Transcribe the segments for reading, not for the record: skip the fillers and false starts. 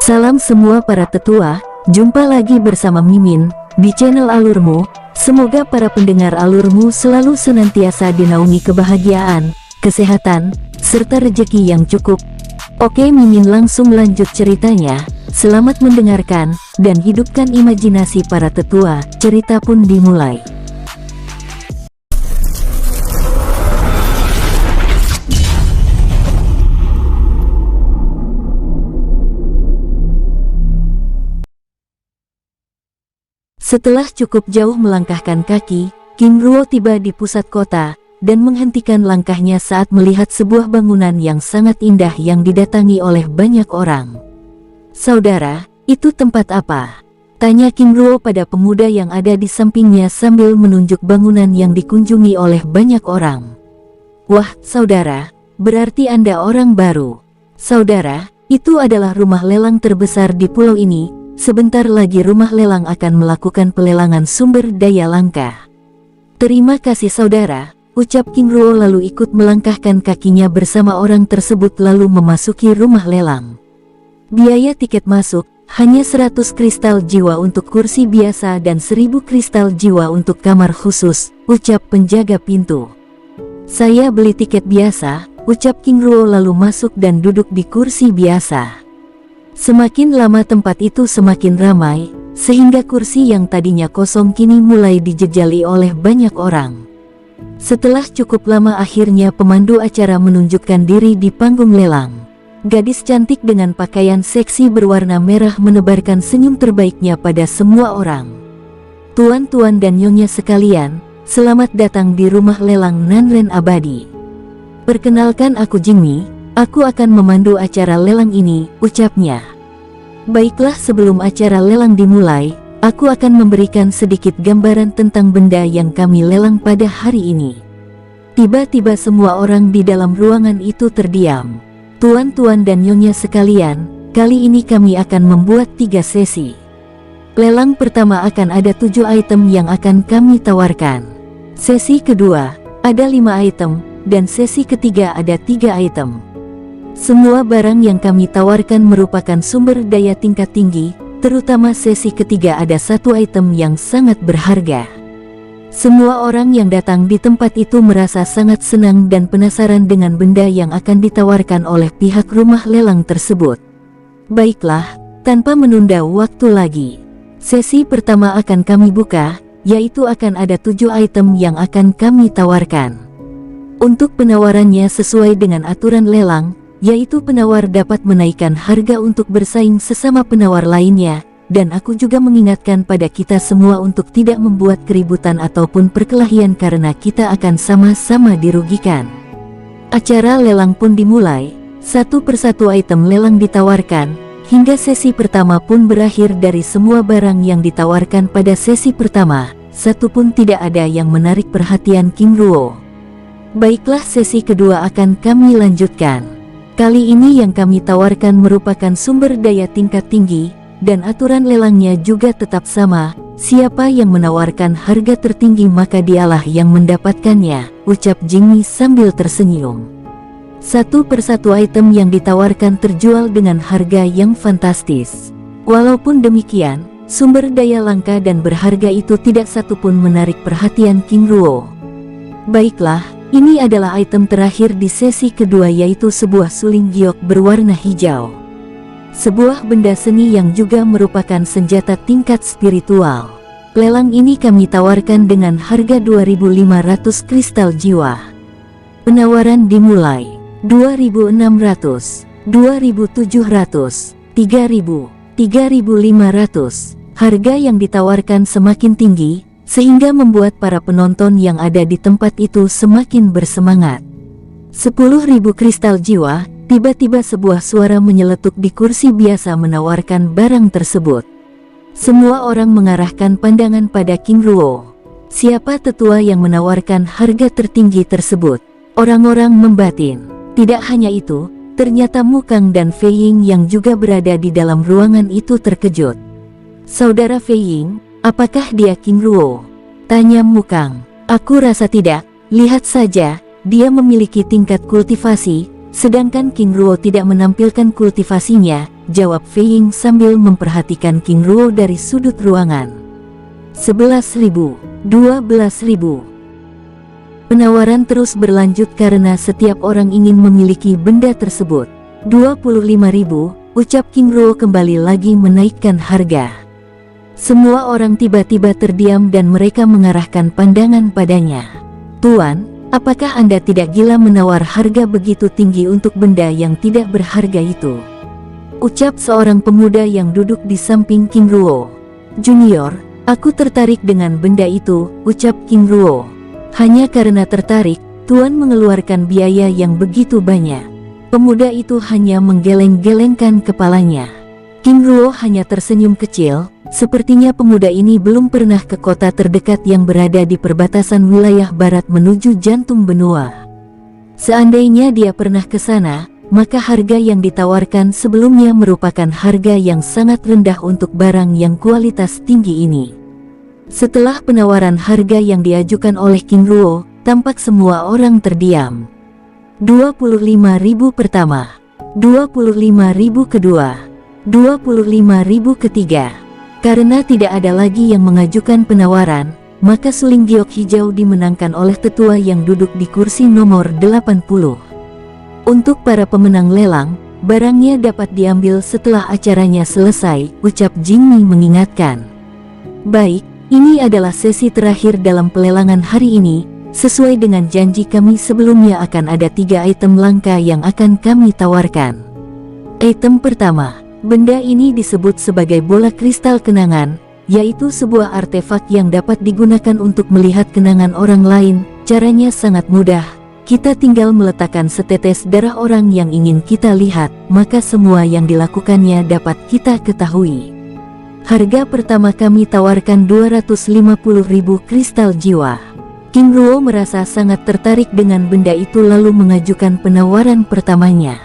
Salam semua para tetua, jumpa lagi bersama Mimin di channel Alurmu. Semoga para pendengar Alurmu selalu senantiasa dinaungi kebahagiaan, kesehatan, serta rezeki yang cukup. Oke, Mimin langsung lanjut ceritanya. Selamat mendengarkan dan hidupkan imajinasi para tetua. Cerita pun dimulai. Setelah cukup jauh melangkahkan kaki, King Ruo tiba di pusat kota, dan menghentikan langkahnya saat melihat sebuah bangunan yang sangat indah yang didatangi oleh banyak orang. "Saudara, itu tempat apa?" tanya King Ruo pada pemuda yang ada di sampingnya sambil menunjuk bangunan yang dikunjungi oleh banyak orang. "Wah, saudara, berarti Anda orang baru. Saudara, itu adalah rumah lelang terbesar di pulau ini. Sebentar lagi rumah lelang akan melakukan pelelangan sumber daya langka." "Terima kasih saudara," ucap King Ruo lalu ikut melangkahkan kakinya bersama orang tersebut lalu memasuki rumah lelang. Biaya tiket masuk hanya 100 kristal jiwa untuk kursi biasa dan 1000 kristal jiwa untuk kamar khusus, ucap penjaga pintu. "Saya beli tiket biasa," ucap King Ruo lalu masuk dan duduk di kursi biasa. Semakin lama tempat itu semakin ramai, sehingga kursi yang tadinya kosong kini mulai dijejali oleh banyak orang. Setelah cukup lama akhirnya pemandu acara menunjukkan diri di panggung lelang. Gadis cantik dengan pakaian seksi berwarna merah menebarkan senyum terbaiknya pada semua orang. "Tuan-tuan dan nyonya sekalian, selamat datang di rumah lelang Nanren Abadi. Perkenalkan, aku Jingmi. Aku akan memandu acara lelang ini," ucapnya. "Baiklah, sebelum acara lelang dimulai, aku akan memberikan sedikit gambaran tentang benda yang kami lelang pada hari ini." Tiba-tiba semua orang di dalam ruangan itu terdiam. "Tuan-tuan dan nyonya sekalian, kali ini kami akan membuat 3 sesi. Lelang pertama akan ada 7 item yang akan kami tawarkan. Sesi kedua, ada 5 item, dan sesi ketiga ada 3 item. Semua barang yang kami tawarkan merupakan sumber daya tingkat tinggi, terutama sesi ketiga ada 1 item yang sangat berharga." Semua orang yang datang di tempat itu merasa sangat senang dan penasaran dengan benda yang akan ditawarkan oleh pihak rumah lelang tersebut. "Baiklah, tanpa menunda waktu lagi, sesi pertama akan kami buka, yaitu akan ada 7 item yang akan kami tawarkan. Untuk penawarannya sesuai dengan aturan lelang, yaitu penawar dapat menaikkan harga untuk bersaing sesama penawar lainnya, dan aku juga mengingatkan pada kita semua untuk tidak membuat keributan ataupun perkelahian karena kita akan sama-sama dirugikan." Acara lelang pun dimulai, satu persatu item lelang ditawarkan, hingga sesi pertama pun berakhir. Dari semua barang yang ditawarkan pada sesi pertama, satu pun tidak ada yang menarik perhatian King Ruo. "Baiklah, sesi kedua akan kami lanjutkan. Kali ini yang kami tawarkan merupakan sumber daya tingkat tinggi, dan aturan lelangnya juga tetap sama. Siapa yang menawarkan harga tertinggi maka dialah yang mendapatkannya," ucap Jingmi sambil tersenyum. Satu persatu item yang ditawarkan terjual dengan harga yang fantastis. Walaupun demikian, sumber daya langka dan berharga itu tidak satupun menarik perhatian King Ruo. "Baiklah, ini adalah item terakhir di sesi kedua, yaitu sebuah suling giok berwarna hijau. Sebuah benda seni yang juga merupakan senjata tingkat spiritual. Lelang ini kami tawarkan dengan harga 2.500 kristal jiwa." Penawaran dimulai. 2.600, 2.700, 3.000, 3.500. Harga yang ditawarkan semakin tinggi, sehingga membuat para penonton yang ada di tempat itu semakin bersemangat. 10.000 kristal jiwa. Tiba-tiba sebuah suara menyeletuk di kursi biasa menawarkan barang tersebut. Semua orang mengarahkan pandangan pada King Ruo. Siapa tetua yang menawarkan harga tertinggi tersebut? Orang-orang membatin. Tidak hanya itu, ternyata Mukang dan Fei Ying yang juga berada di dalam ruangan itu terkejut. "Saudara Fei Ying, apakah dia King Ruo?" tanya Mukang. "Aku rasa tidak, lihat saja, dia memiliki tingkat kultivasi Sedangkan King Ruo tidak menampilkan kultivasinya, jawab Fei Ying sambil memperhatikan King Ruo dari sudut ruangan. 11.000, 12.000. Penawaran terus berlanjut karena setiap orang ingin memiliki benda tersebut. 25.000, ucap King Ruo kembali lagi menaikkan harga. Semua orang tiba-tiba terdiam dan mereka mengarahkan pandangan padanya. Tuan, apakah Anda tidak gila menawar harga begitu tinggi untuk benda yang tidak berharga itu? Ucap seorang pemuda yang duduk di samping King Ruo. Junior, aku tertarik dengan benda itu, ucap King Ruo. Hanya karena tertarik, Tuan mengeluarkan biaya yang begitu banyak. Pemuda itu hanya menggeleng-gelengkan kepalanya. King Ruo hanya tersenyum kecil, sepertinya pemuda ini belum pernah ke kota terdekat yang berada di perbatasan wilayah barat menuju jantung benua. Seandainya dia pernah ke sana, maka harga yang ditawarkan sebelumnya merupakan harga yang sangat rendah untuk barang yang kualitas tinggi ini. Setelah penawaran harga yang diajukan oleh King Ruo, tampak semua orang terdiam. 25.000 pertama, 25.000 kedua, 25.000 ketiga. Karena tidak ada lagi yang mengajukan penawaran, maka suling giok hijau dimenangkan oleh tetua yang duduk di kursi nomor 80. Untuk para pemenang lelang, barangnya dapat diambil setelah acaranya selesai, ucap Jingmi mengingatkan. Baik, ini adalah sesi terakhir dalam pelelangan hari ini. Sesuai dengan janji kami sebelumnya akan ada 3 item langka yang akan kami tawarkan. Item pertama, benda ini disebut sebagai bola kristal kenangan, yaitu sebuah artefak yang dapat digunakan untuk melihat kenangan orang lain. Caranya sangat mudah, kita tinggal meletakkan setetes darah orang yang ingin kita lihat, maka semua yang dilakukannya dapat kita ketahui. Harga pertama kami tawarkan 250.000 kristal jiwa. King Ruo merasa sangat tertarik dengan benda itu lalu mengajukan penawaran pertamanya.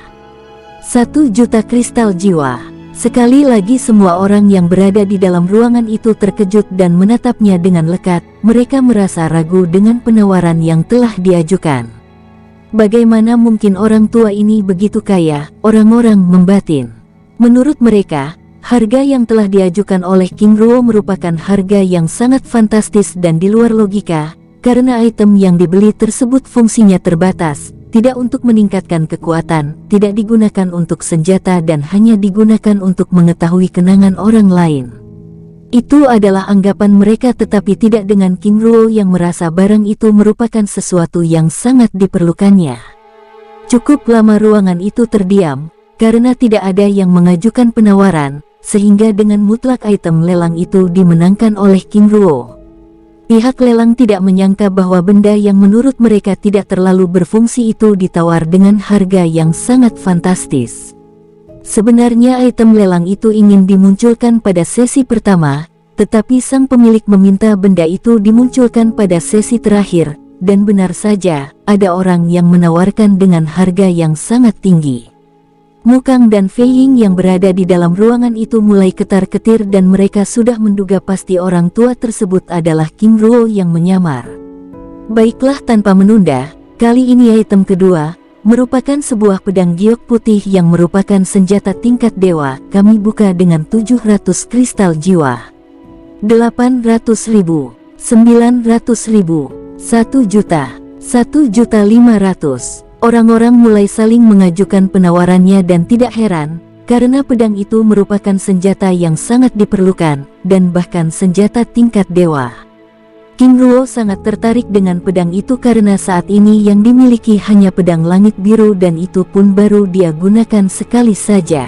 1 juta kristal jiwa. Sekali lagi semua orang yang berada di dalam ruangan itu terkejut dan menatapnya dengan lekat. Mereka merasa ragu dengan penawaran yang telah diajukan. Bagaimana mungkin orang tua ini begitu kaya? Orang-orang membatin. Menurut mereka, harga yang telah diajukan oleh King Ruo merupakan harga yang sangat fantastis dan di luar logika, karena item yang dibeli tersebut fungsinya terbatas, tidak untuk meningkatkan kekuatan, tidak digunakan untuk senjata dan hanya digunakan untuk mengetahui kenangan orang lain. Itu adalah anggapan mereka, tetapi tidak dengan King Ruo yang merasa barang itu merupakan sesuatu yang sangat diperlukannya. Cukup lama ruangan itu terdiam, karena tidak ada yang mengajukan penawaran, sehingga dengan mutlak item lelang itu dimenangkan oleh King Ruo. Pihak lelang tidak menyangka bahwa benda yang menurut mereka tidak terlalu berfungsi itu ditawar dengan harga yang sangat fantastis. Sebenarnya item lelang itu ingin dimunculkan pada sesi pertama, tetapi sang pemilik meminta benda itu dimunculkan pada sesi terakhir, dan benar saja, ada orang yang menawarkan dengan harga yang sangat tinggi. Mukang dan Fei Ying yang berada di dalam ruangan itu mulai ketar-ketir dan mereka sudah menduga pasti orang tua tersebut adalah King Ruo yang menyamar. Baiklah, tanpa menunda, kali ini item kedua, merupakan sebuah pedang giok putih yang merupakan senjata tingkat dewa. Kami buka dengan 700 kristal jiwa. 800.000, 900.000, 1 juta, 1.500.000. Orang-orang mulai saling mengajukan penawarannya dan tidak heran, karena pedang itu merupakan senjata yang sangat diperlukan, dan bahkan senjata tingkat dewa. King Ruo sangat tertarik dengan pedang itu karena saat ini yang dimiliki hanya pedang langit biru dan itu pun baru dia gunakan sekali saja.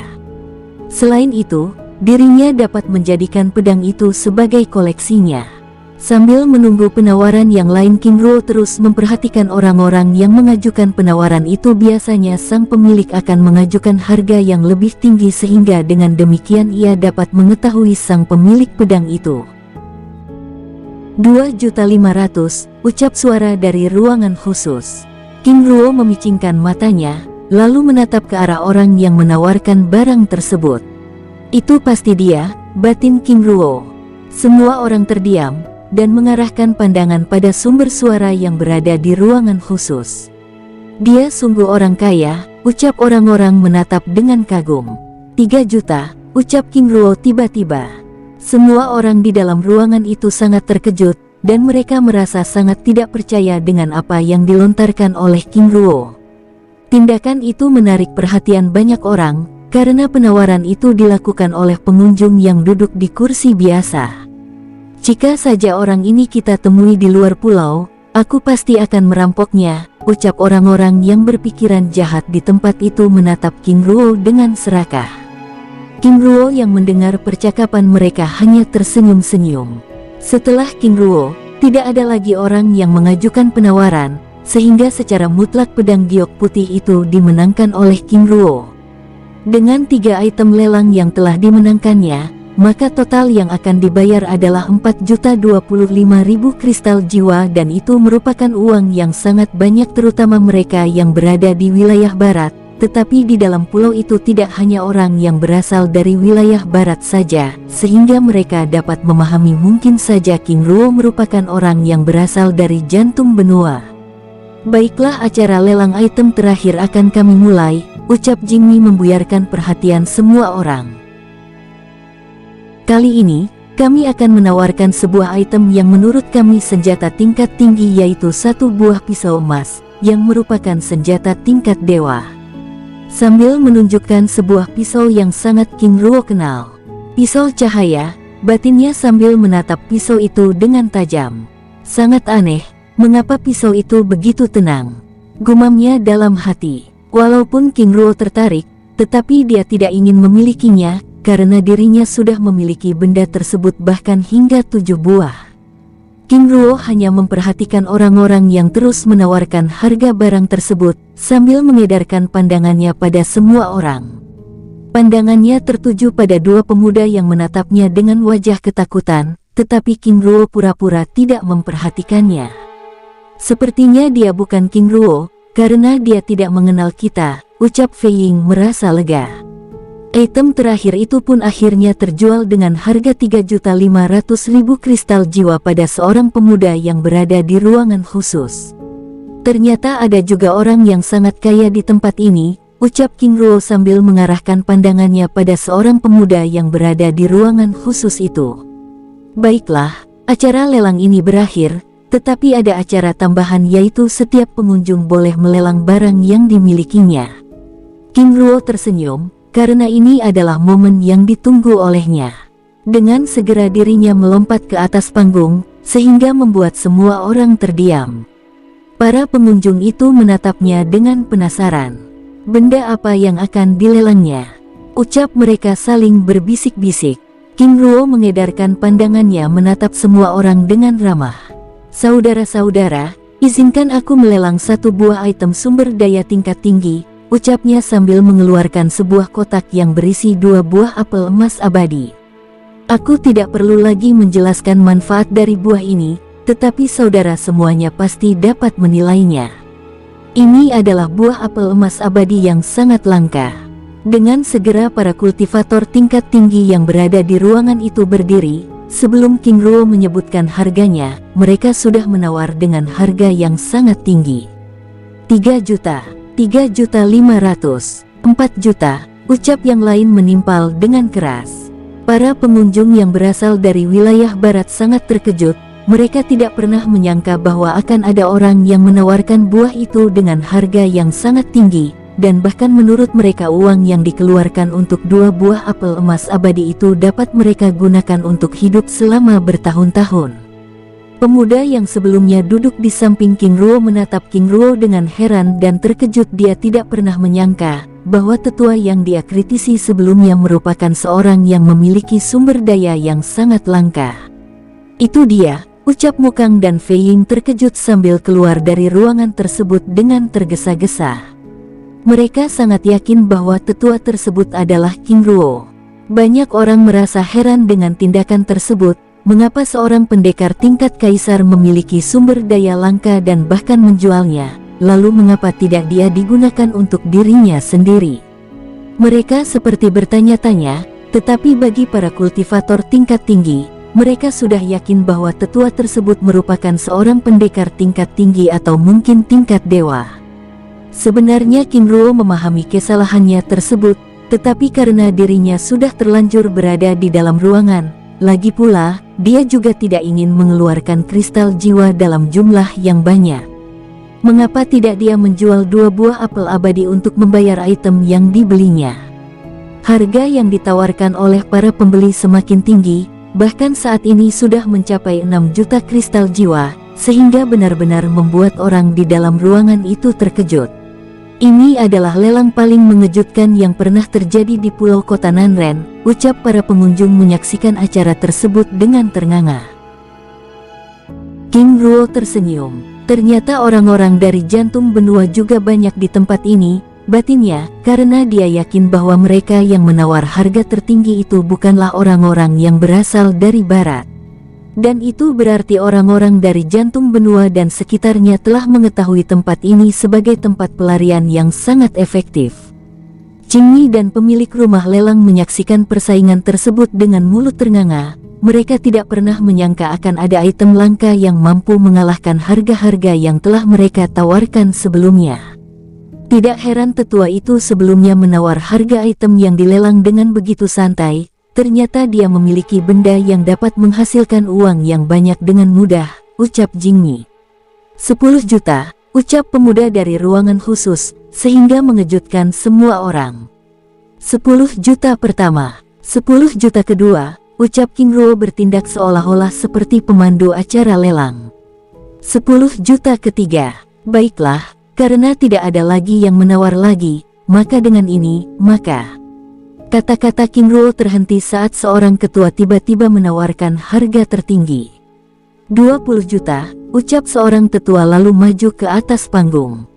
Selain itu, dirinya dapat menjadikan pedang itu sebagai koleksinya. Sambil menunggu penawaran yang lain, King Ruo terus memperhatikan orang-orang yang mengajukan penawaran itu. Biasanya sang pemilik akan mengajukan harga yang lebih tinggi sehingga dengan demikian ia dapat mengetahui sang pemilik pedang itu. 2.500.000, ucap suara dari ruangan khusus. King Ruo memicingkan matanya, lalu menatap ke arah orang yang menawarkan barang tersebut. Itu pasti dia, batin King Ruo. Semua orang terdiam dan mengarahkan pandangan pada sumber suara yang berada di ruangan khusus. Dia sungguh orang kaya, ucap orang-orang menatap dengan kagum. 3 juta, ucap King Ruo tiba-tiba. Semua orang di dalam ruangan itu sangat terkejut, dan mereka merasa sangat tidak percaya dengan apa yang dilontarkan oleh King Ruo. Tindakan itu menarik perhatian banyak orang, karena penawaran itu dilakukan oleh pengunjung yang duduk di kursi biasa. Jika saja orang ini kita temui di luar pulau, aku pasti akan merampoknya, ucap orang-orang yang berpikiran jahat di tempat itu menatap King Ruo dengan serakah. King Ruo yang mendengar percakapan mereka hanya tersenyum-senyum. Setelah King Ruo, tidak ada lagi orang yang mengajukan penawaran, sehingga secara mutlak pedang giok putih itu dimenangkan oleh King Ruo. Dengan 3 item lelang yang telah dimenangkannya, maka total yang akan dibayar adalah 4.025.000 kristal jiwa, dan itu merupakan uang yang sangat banyak terutama mereka yang berada di wilayah barat. Tetapi di dalam pulau itu tidak hanya orang yang berasal dari wilayah barat saja, sehingga mereka dapat memahami mungkin saja King Ruo merupakan orang yang berasal dari jantung benua. Baiklah, acara lelang item terakhir akan kami mulai, ucap Jingmi membuyarkan perhatian semua orang. Kali ini, kami akan menawarkan sebuah item yang menurut kami senjata tingkat tinggi, yaitu 1 buah pisau emas, yang merupakan senjata tingkat dewa. Sambil menunjukkan sebuah pisau yang sangat King Ruo kenal. Pisau cahaya, batinnya sambil menatap pisau itu dengan tajam. Sangat aneh, mengapa pisau itu begitu tenang? Gumamnya dalam hati. Walaupun King Ruo tertarik, tetapi dia tidak ingin memilikinya, karena dirinya sudah memiliki benda tersebut bahkan hingga 7 buah. King Ruo hanya memperhatikan orang-orang yang terus menawarkan harga barang tersebut, sambil mengedarkan pandangannya pada semua orang. Pandangannya tertuju pada 2 pemuda yang menatapnya dengan wajah ketakutan, tetapi King Ruo pura-pura tidak memperhatikannya. Sepertinya dia bukan King Ruo, karena dia tidak mengenal kita, ucap Fei Ying merasa lega. Item terakhir itu pun akhirnya terjual dengan harga 3.500.000 kristal jiwa pada seorang pemuda yang berada di ruangan khusus. Ternyata ada juga orang yang sangat kaya di tempat ini, ucap King Ruo sambil mengarahkan pandangannya pada seorang pemuda yang berada di ruangan khusus itu. Baiklah, acara lelang ini berakhir, tetapi ada acara tambahan, yaitu setiap pengunjung boleh melelang barang yang dimilikinya. King Ruo tersenyum, karena ini adalah momen yang ditunggu olehnya. Dengan segera dirinya melompat ke atas panggung, sehingga membuat semua orang terdiam. Para pengunjung itu menatapnya dengan penasaran. Benda apa yang akan dilelangnya? Ucap mereka saling berbisik-bisik. King Ruo mengedarkan pandangannya menatap semua orang dengan ramah. Saudara-saudara, izinkan aku melelang 1 buah item sumber daya tingkat tinggi, ucapnya sambil mengeluarkan sebuah kotak yang berisi 2 buah apel emas abadi. Aku tidak perlu lagi menjelaskan manfaat dari buah ini, tetapi saudara semuanya pasti dapat menilainya. Ini adalah buah apel emas abadi yang sangat langka. Dengan segera para kultivator tingkat tinggi yang berada di ruangan itu berdiri. Sebelum King Ruo menyebutkan harganya, mereka sudah menawar dengan harga yang sangat tinggi. 3 juta. 3.500.000, 4 juta, ucap yang lain menimpal dengan keras. Para pengunjung yang berasal dari wilayah barat sangat terkejut, mereka tidak pernah menyangka bahwa akan ada orang yang menawarkan buah itu dengan harga yang sangat tinggi, dan bahkan menurut mereka uang yang dikeluarkan untuk 2 buah apel emas abadi itu dapat mereka gunakan untuk hidup selama bertahun-tahun. Pemuda yang sebelumnya duduk di samping King Ruo menatap King Ruo dengan heran dan terkejut. Dia tidak pernah menyangka bahwa tetua yang dia kritisi sebelumnya merupakan seorang yang memiliki sumber daya yang sangat langka. Itu dia, ucap Mukang dan Fei Ying terkejut sambil keluar dari ruangan tersebut dengan tergesa-gesa. Mereka sangat yakin bahwa tetua tersebut adalah King Ruo. Banyak orang merasa heran dengan tindakan tersebut. Mengapa seorang pendekar tingkat kaisar memiliki sumber daya langka dan bahkan menjualnya, lalu mengapa tidak dia digunakan untuk dirinya sendiri? Mereka seperti bertanya-tanya, tetapi bagi para kultivator tingkat tinggi, mereka sudah yakin bahwa tetua tersebut merupakan seorang pendekar tingkat tinggi atau mungkin tingkat dewa. Sebenarnya King Ruo memahami kesalahannya tersebut, tetapi karena dirinya sudah terlanjur berada di dalam ruangan, lagi pula, dia juga tidak ingin mengeluarkan kristal jiwa dalam jumlah yang banyak. Mengapa tidak dia menjual 2 buah apel abadi untuk membayar item yang dibelinya? Harga yang ditawarkan oleh para pembeli semakin tinggi, bahkan saat ini sudah mencapai 6 juta kristal jiwa, sehingga benar-benar membuat orang di dalam ruangan itu terkejut. Ini adalah lelang paling mengejutkan yang pernah terjadi di pulau kota Nanren, ucap para pengunjung menyaksikan acara tersebut dengan ternganga. King Ruo tersenyum. Ternyata orang-orang dari jantung benua juga banyak di tempat ini, batinnya, karena dia yakin bahwa mereka yang menawar harga tertinggi itu bukanlah orang-orang yang berasal dari barat. Dan itu berarti orang-orang dari jantung benua dan sekitarnya telah mengetahui tempat ini sebagai tempat pelarian yang sangat efektif. Qingmi dan pemilik rumah lelang menyaksikan persaingan tersebut dengan mulut ternganga. Mereka tidak pernah menyangka akan ada item langka yang mampu mengalahkan harga-harga yang telah mereka tawarkan sebelumnya. Tidak heran tetua itu sebelumnya menawar harga item yang dilelang dengan begitu santai. Ternyata dia memiliki benda yang dapat menghasilkan uang yang banyak dengan mudah, ucap Jingmi. 10 juta, ucap pemuda dari ruangan khusus, sehingga mengejutkan semua orang. 10 juta pertama, 10 juta kedua, ucap King Ruo bertindak seolah-olah seperti pemandu acara lelang. 10 juta ketiga, baiklah, karena tidak ada lagi yang menawar lagi, maka dengan ini, maka... Kata-kata King Ruo terhenti saat seorang ketua tiba-tiba menawarkan harga tertinggi. 20 juta, ucap seorang tetua lalu maju ke atas panggung.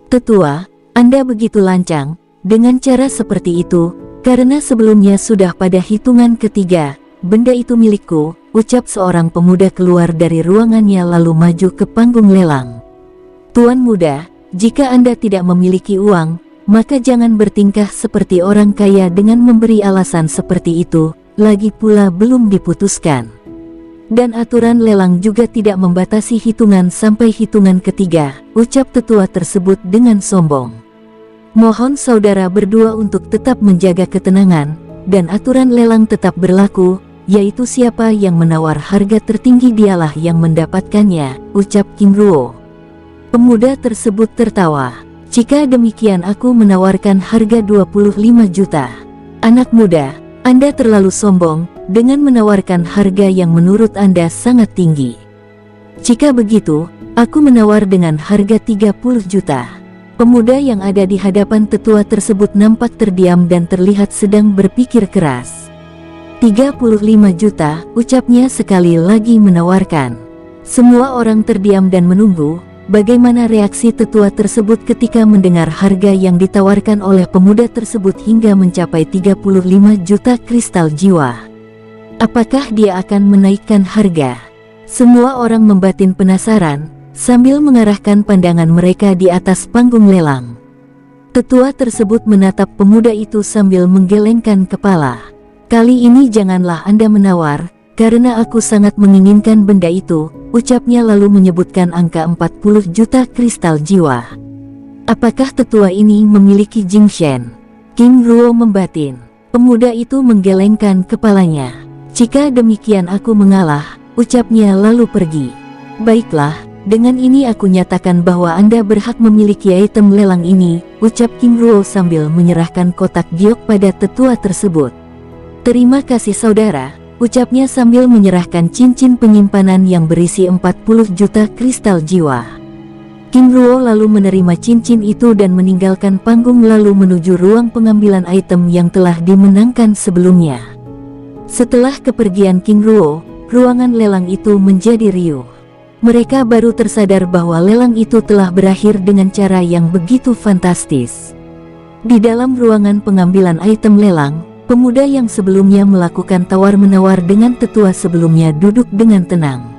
Tetua, Anda begitu lancang, dengan cara seperti itu, karena sebelumnya sudah pada hitungan ketiga, benda itu milikku, ucap seorang pemuda keluar dari ruangannya lalu maju ke panggung lelang. Tuan muda, jika Anda tidak memiliki uang, maka jangan bertingkah seperti orang kaya dengan memberi alasan seperti itu, lagi pula belum diputuskan. Dan aturan lelang juga tidak membatasi hitungan sampai hitungan ketiga, ucap tetua tersebut dengan sombong. Mohon saudara berdua untuk tetap menjaga ketenangan, dan aturan lelang tetap berlaku, yaitu siapa yang menawar harga tertinggi dialah yang mendapatkannya, ucap King Ruo. Pemuda tersebut tertawa. Jika demikian aku menawarkan harga 25 juta. Anak muda, Anda terlalu sombong, dengan menawarkan harga yang menurut Anda sangat tinggi. Jika begitu, aku menawar dengan harga 30 juta. Pemuda yang ada di hadapan tetua tersebut nampak terdiam dan terlihat sedang berpikir keras. 35 juta, ucapnya sekali lagi menawarkan. Semua orang terdiam dan menunggu. Bagaimana reaksi tetua tersebut ketika mendengar harga yang ditawarkan oleh pemuda tersebut hingga mencapai 35 juta kristal jiwa? Apakah dia akan menaikkan harga? Semua orang membatin penasaran, sambil mengarahkan pandangan mereka di atas panggung lelang. Tetua tersebut menatap pemuda itu sambil menggelengkan kepala. Kali ini janganlah Anda menawar, karena aku sangat menginginkan benda itu, ucapnya lalu menyebutkan angka 40 juta kristal jiwa. Apakah tetua ini memiliki Jingshen? King Ruo membatin. Pemuda itu menggelengkan kepalanya. Jika demikian aku mengalah, ucapnya lalu pergi. Baiklah, dengan ini aku nyatakan bahwa Anda berhak memiliki item lelang ini, ucap King Ruo sambil menyerahkan kotak giok pada tetua tersebut. Terima kasih saudara, ucapnya sambil menyerahkan cincin penyimpanan yang berisi 40 juta kristal jiwa. King Ruo lalu menerima cincin itu dan meninggalkan panggung lalu menuju ruang pengambilan item yang telah dimenangkan sebelumnya. Setelah kepergian King Ruo, ruangan lelang itu menjadi riuh. Mereka baru tersadar bahwa lelang itu telah berakhir dengan cara yang begitu fantastis. Di dalam ruangan pengambilan item lelang, pemuda yang sebelumnya melakukan tawar-menawar dengan tetua sebelumnya duduk dengan tenang.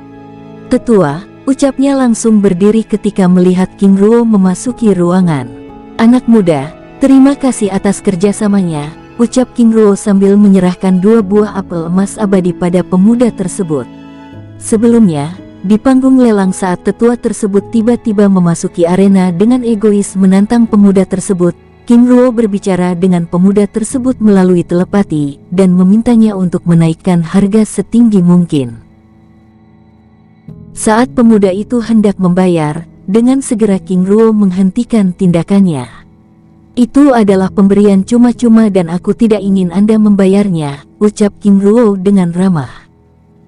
Tetua, ucapnya langsung berdiri ketika melihat King Ruo memasuki ruangan. Anak muda, terima kasih atas kerjasamanya, ucap King Ruo sambil menyerahkan 2 buah apel emas abadi pada pemuda tersebut. Sebelumnya, di panggung lelang saat tetua tersebut tiba-tiba memasuki arena dengan egois menantang pemuda tersebut, King Ruo berbicara dengan pemuda tersebut melalui telepati dan memintanya untuk menaikkan harga setinggi mungkin. Saat pemuda itu hendak membayar, dengan segera King Ruo menghentikan tindakannya. Itu adalah pemberian cuma-cuma dan aku tidak ingin Anda membayarnya, ucap King Ruo dengan ramah.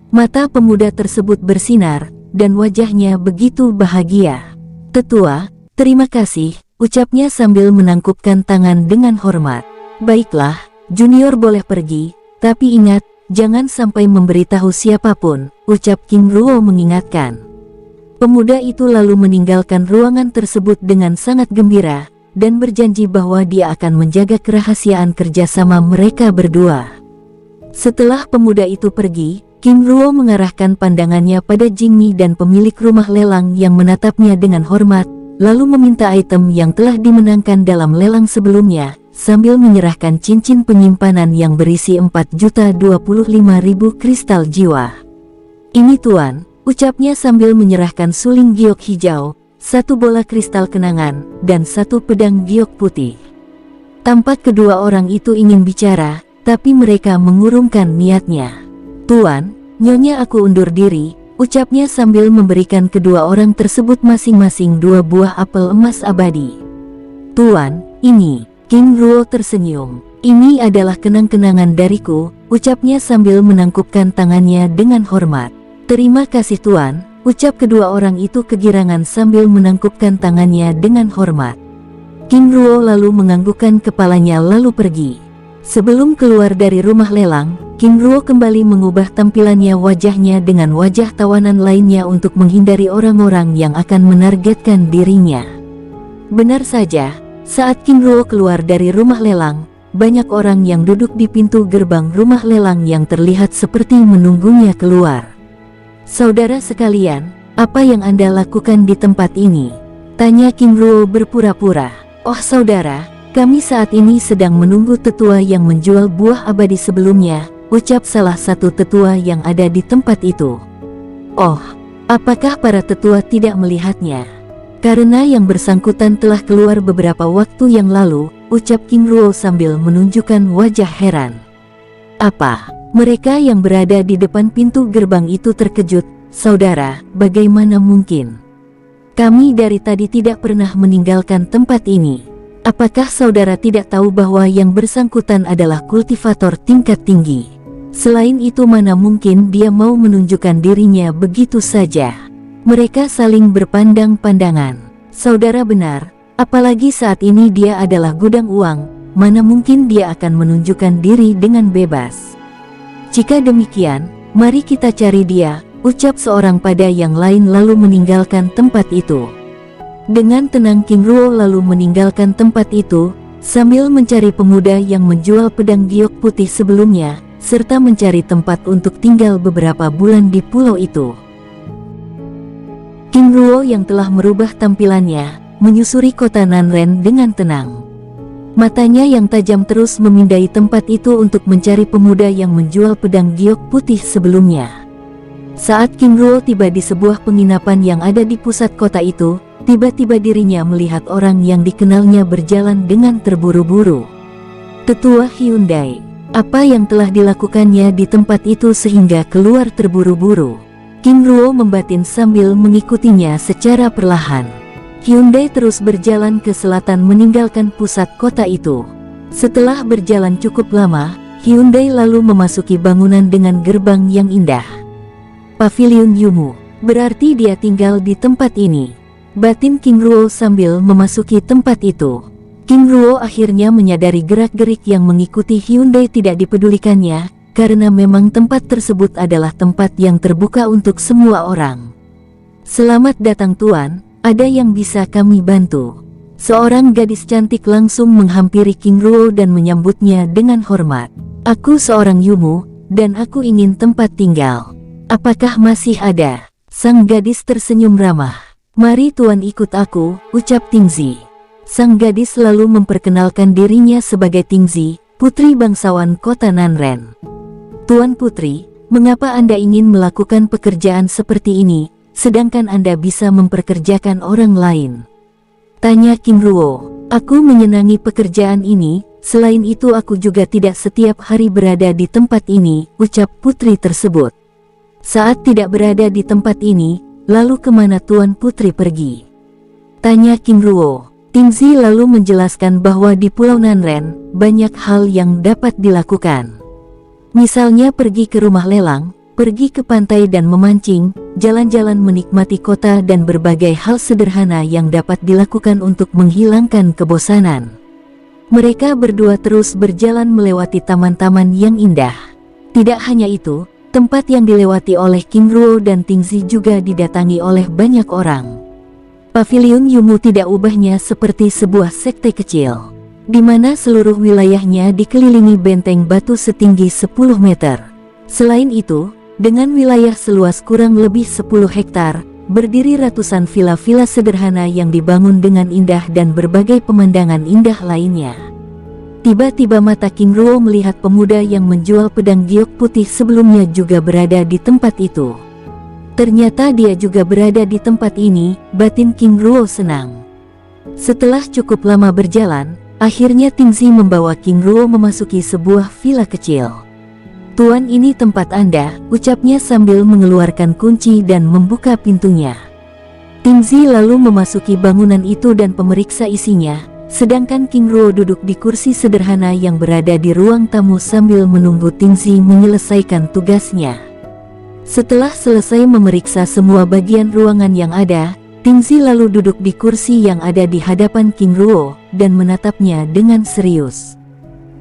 Mata pemuda tersebut bersinar, dan wajahnya begitu bahagia. Tetua, terima kasih, ucapnya sambil menangkupkan tangan dengan hormat. Baiklah, junior boleh pergi, tapi ingat, jangan sampai memberitahu siapapun, ucap King Ruo mengingatkan. Pemuda itu lalu meninggalkan ruangan tersebut dengan sangat gembira, dan berjanji bahwa dia akan menjaga kerahasiaan kerjasama mereka berdua. Setelah pemuda itu pergi, King Ruo mengarahkan pandangannya pada Jingmi dan pemilik rumah lelang yang menatapnya dengan hormat, lalu meminta item yang telah dimenangkan dalam lelang sebelumnya, sambil menyerahkan cincin penyimpanan yang berisi 4.025.000 kristal jiwa. Ini tuan, ucapnya sambil menyerahkan suling giok hijau, satu bola kristal kenangan, dan satu pedang giok putih. Tampak kedua orang itu ingin bicara, tapi mereka mengurungkan niatnya. Tuan, nyonya aku undur diri, ucapnya sambil memberikan kedua orang tersebut masing-masing 2 buah apel emas abadi. Tuan, ini, King Ruo tersenyum. Ini adalah kenang-kenangan dariku, ucapnya sambil menangkupkan tangannya dengan hormat. Terima kasih tuan, ucap kedua orang itu kegirangan sambil menangkupkan tangannya dengan hormat. King Ruo lalu menganggukkan kepalanya lalu pergi. Sebelum keluar dari rumah lelang, King Ruo kembali mengubah tampilannya wajahnya dengan wajah tawanan lainnya untuk menghindari orang-orang yang akan menargetkan dirinya. Benar saja, saat King Ruo keluar dari rumah lelang, banyak orang yang duduk di pintu gerbang rumah lelang yang terlihat seperti menunggunya keluar. Saudara sekalian, apa yang Anda lakukan di tempat ini? Tanya King Ruo berpura-pura. Oh saudara, kami saat ini sedang menunggu tetua yang menjual buah abadi sebelumnya, ucap salah satu tetua yang ada di tempat itu. Oh, apakah para tetua tidak melihatnya? Karena yang bersangkutan telah keluar beberapa waktu yang lalu, ucap King Ruo sambil menunjukkan wajah heran. Apa? Mereka yang berada di depan pintu gerbang itu terkejut. Saudara, bagaimana mungkin? Kami dari tadi tidak pernah meninggalkan tempat ini. Apakah saudara tidak tahu bahwa yang bersangkutan adalah kultivator tingkat tinggi? Selain itu mana mungkin dia mau menunjukkan dirinya begitu saja? Mereka saling berpandang-pandangan. Saudara benar, apalagi saat ini dia adalah gudang uang, mana mungkin dia akan menunjukkan diri dengan bebas. Jika demikian, mari kita cari dia, ucap seorang pada yang lain lalu meninggalkan tempat itu. Dengan tenang King Ruo lalu meninggalkan tempat itu, sambil mencari pemuda yang menjual pedang giok putih sebelumnya, serta mencari tempat untuk tinggal beberapa bulan di pulau itu. King Ruo yang telah merubah tampilannya, menyusuri kota Nanren dengan tenang. Matanya yang tajam terus memindai tempat itu untuk mencari pemuda yang menjual pedang giok putih sebelumnya. Saat King Ruo tiba di sebuah penginapan yang ada di pusat kota itu, tiba-tiba dirinya melihat orang yang dikenalnya berjalan dengan terburu-buru. Tetua Hyundai, apa yang telah dilakukannya di tempat itu sehingga keluar terburu-buru? King Ruo membatin sambil mengikutinya secara perlahan. Hyundai terus berjalan ke selatan meninggalkan pusat kota itu. Setelah berjalan cukup lama, Hyundai lalu memasuki bangunan dengan gerbang yang indah. Pavilion Yumu, berarti dia tinggal di tempat ini. Batin King Ruo sambil memasuki tempat itu. King Ruo akhirnya menyadari gerak-gerik yang mengikuti Hyundai tidak dipedulikannya, karena memang tempat tersebut adalah tempat yang terbuka untuk semua orang. Selamat datang tuan, ada yang bisa kami bantu? Seorang gadis cantik langsung menghampiri King Ruo dan menyambutnya dengan hormat. Aku seorang Yumu, dan aku ingin tempat tinggal. Apakah masih ada? Sang gadis tersenyum ramah. Mari tuan ikut aku, ucap Tingzi. Sang gadis lalu memperkenalkan dirinya sebagai Tingzi, putri bangsawan kota Nanren. Tuan putri, mengapa Anda ingin melakukan pekerjaan seperti ini? sedangkan Anda bisa memperkerjakan orang lain? Tanya King Ruo. Aku menyenangi pekerjaan ini, selain itu aku juga tidak setiap hari berada di tempat ini, ucap putri tersebut. Saat tidak berada di tempat ini, lalu kemana Tuan Putri pergi? Tanya King Ruo. Tingzi lalu menjelaskan bahwa di Pulau Nanren, banyak hal yang dapat dilakukan. Misalnya pergi ke rumah lelang, pergi ke pantai dan memancing, jalan-jalan menikmati kota dan berbagai hal sederhana yang dapat dilakukan untuk menghilangkan kebosanan. Mereka berdua terus berjalan melewati taman-taman yang indah. Tidak hanya itu, tempat yang dilewati oleh King Ruo dan Tingzi juga didatangi oleh banyak orang. Pavilion Yumu tidak ubahnya seperti sebuah sekte kecil, di mana seluruh wilayahnya dikelilingi benteng batu setinggi 10 meter. Selain itu, dengan wilayah seluas kurang lebih 10 hektar, berdiri ratusan villa-villa sederhana yang dibangun dengan indah dan berbagai pemandangan indah lainnya. Tiba-tiba mata King Ruo melihat pemuda yang menjual pedang giok putih sebelumnya juga berada di tempat itu. Ternyata dia juga berada di tempat ini, batin King Ruo senang. Setelah cukup lama berjalan, akhirnya Tingzi membawa King Ruo memasuki sebuah villa kecil. Tuan, ini tempat Anda, ucapnya sambil mengeluarkan kunci dan membuka pintunya. Tingzi lalu memasuki bangunan itu dan pemeriksa isinya, sedangkan King Ruo duduk di kursi sederhana yang berada di ruang tamu sambil menunggu Tingzi menyelesaikan tugasnya. Setelah selesai memeriksa semua bagian ruangan yang ada, Tingzi lalu duduk di kursi yang ada di hadapan King Ruo dan menatapnya dengan serius.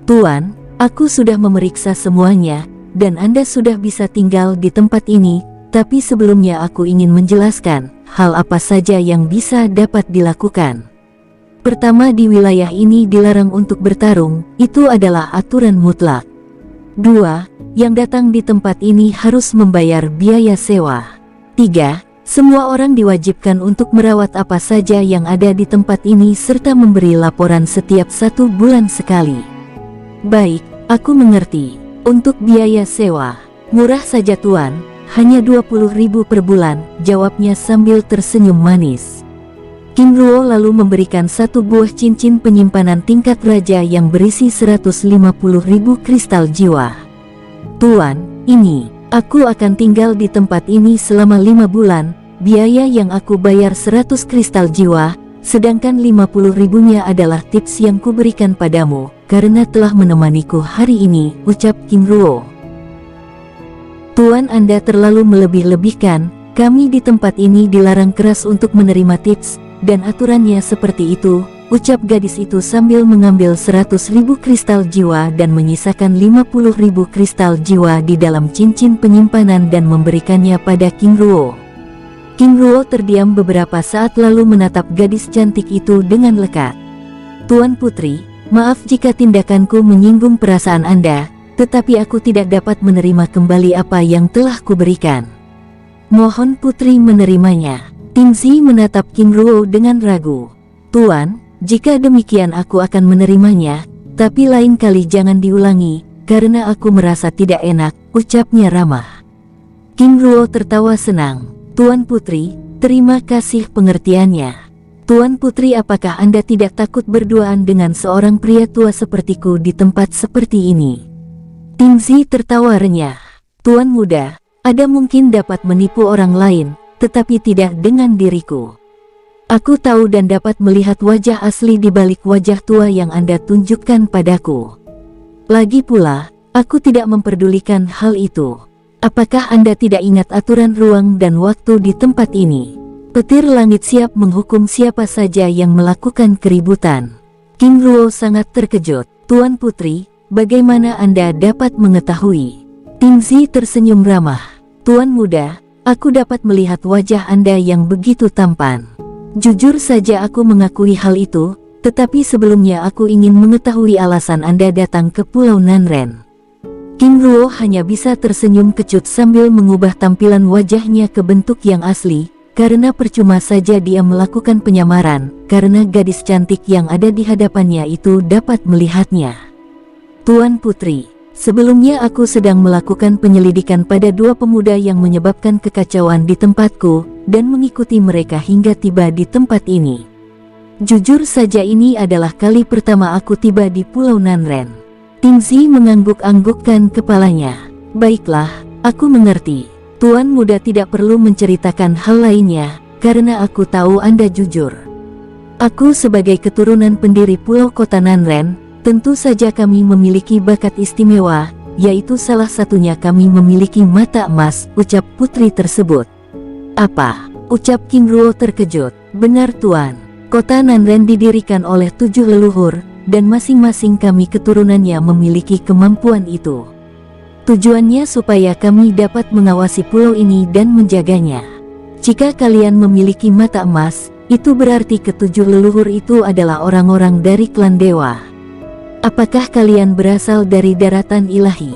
Tuan, aku sudah memeriksa semuanya, dan Anda sudah bisa tinggal di tempat ini, tapi sebelumnya aku ingin menjelaskan hal apa saja yang bisa dapat dilakukan. Pertama, di wilayah ini dilarang untuk bertarung, itu adalah aturan mutlak. 2. Yang datang di tempat ini harus membayar biaya sewa. 3. Semua orang diwajibkan untuk merawat apa saja yang ada di tempat ini serta memberi laporan setiap 1 bulan sekali. Baik, aku mengerti. Untuk biaya sewa, murah saja Tuan, hanya 20.000 per bulan, jawabnya sambil tersenyum manis. King Ruo lalu memberikan 1 buah cincin penyimpanan tingkat raja yang berisi 150.000 kristal jiwa. Tuan, ini, aku akan tinggal di tempat ini selama 5 bulan, biaya yang aku bayar 100 kristal jiwa, sedangkan 50.000-nya adalah tips yang kuberikan padamu, karena telah menemaniku hari ini, ucap King Ruo. Tuan, Anda terlalu melebih-lebihkan, kami di tempat ini dilarang keras untuk menerima tips, dan aturannya seperti itu, ucap gadis itu sambil mengambil 100.000 kristal jiwa dan menyisakan 50.000 kristal jiwa di dalam cincin penyimpanan dan memberikannya pada King Ruo. King Ruo terdiam beberapa saat lalu menatap gadis cantik itu dengan lekat. Tuan Putri, maaf jika tindakanku menyinggung perasaan Anda, tetapi aku tidak dapat menerima kembali apa yang telah kuberikan. Mohon Putri menerimanya. Tingzi menatap King Ruo dengan ragu. Tuan, jika demikian aku akan menerimanya, tapi lain kali jangan diulangi, karena aku merasa tidak enak, ucapnya ramah. King Ruo tertawa senang. Tuan Putri, terima kasih pengertiannya. Tuan Putri, apakah Anda tidak takut berduaan dengan seorang pria tua sepertiku di tempat seperti ini? Tingzi tertawa renyah. Tuan muda, Anda mungkin dapat menipu orang lain, tetapi tidak dengan diriku. Aku tahu dan dapat melihat wajah asli di balik wajah tua yang Anda tunjukkan padaku. Lagi pula, aku tidak memperdulikan hal itu. Apakah Anda tidak ingat aturan ruang dan waktu di tempat ini? Petir langit siap menghukum siapa saja yang melakukan keributan. King Ruo sangat terkejut. Tuan Putri, bagaimana Anda dapat mengetahui? Tingzi tersenyum ramah. Tuan muda, aku dapat melihat wajah Anda yang begitu tampan. Jujur saja aku mengakui hal itu, tetapi sebelumnya aku ingin mengetahui alasan Anda datang ke Pulau Nanren. King Ruo hanya bisa tersenyum kecut sambil mengubah tampilan wajahnya ke bentuk yang asli, karena percuma saja dia melakukan penyamaran, karena gadis cantik yang ada di hadapannya itu dapat melihatnya. Tuan Putri, sebelumnya aku sedang melakukan penyelidikan pada 2 pemuda yang menyebabkan kekacauan di tempatku, dan mengikuti mereka hingga tiba di tempat ini. Jujur saja ini adalah kali pertama aku tiba di Pulau Nanren. Tingzi mengangguk-anggukkan kepalanya. Baiklah, aku mengerti. Tuan muda tidak perlu menceritakan hal lainnya, karena aku tahu Anda jujur. Aku sebagai keturunan pendiri Pulau Kota Nanren, tentu saja kami memiliki bakat istimewa, yaitu salah satunya kami memiliki mata emas, ucap putri tersebut. Apa? Ucap King Ruo terkejut. Benar Tuan, Kota Nanren didirikan oleh 7 leluhur, dan masing-masing kami keturunannya memiliki kemampuan itu. Tujuannya supaya kami dapat mengawasi pulau ini dan menjaganya. Jika kalian memiliki mata emas, itu berarti ke-7 leluhur itu adalah orang-orang dari klan dewa. Apakah kalian berasal dari daratan ilahi?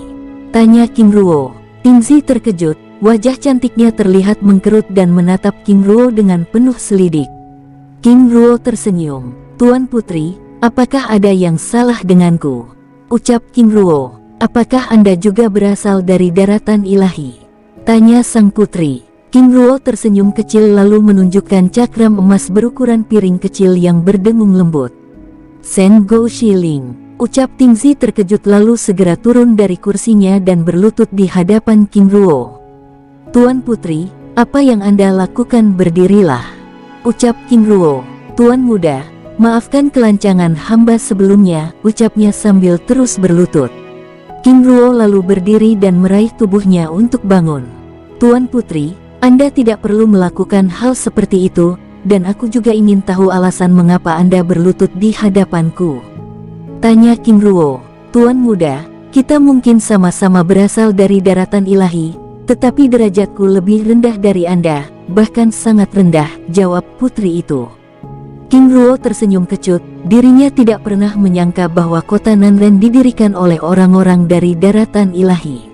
Tanya King Ruo. Tingzi terkejut, wajah cantiknya terlihat mengkerut dan menatap King Ruo dengan penuh selidik. King Ruo tersenyum. Tuan Putri, apakah ada yang salah denganku? Ucap King Ruo. Apakah Anda juga berasal dari daratan ilahi? Tanya sang putri. King Ruo tersenyum kecil lalu menunjukkan cakram emas berukuran piring kecil yang berdengung lembut. Sen Go Shiling. Ucap Tingzi terkejut lalu segera turun dari kursinya dan berlutut di hadapan King Ruo. Tuan Putri, apa yang Anda lakukan? Berdirilah. Ucap King Ruo. Tuan muda, maafkan kelancangan hamba sebelumnya, ucapnya sambil terus berlutut. King Ruo lalu berdiri dan meraih tubuhnya untuk bangun. Tuan Putri, Anda tidak perlu melakukan hal seperti itu, dan aku juga ingin tahu alasan mengapa Anda berlutut di hadapanku. Tanya King Ruo. Tuan muda, kita mungkin sama-sama berasal dari daratan ilahi, tetapi derajatku lebih rendah dari Anda, bahkan sangat rendah, jawab putri itu. King Ruo tersenyum kecut, dirinya tidak pernah menyangka bahwa kota Nanren didirikan oleh orang-orang dari daratan ilahi.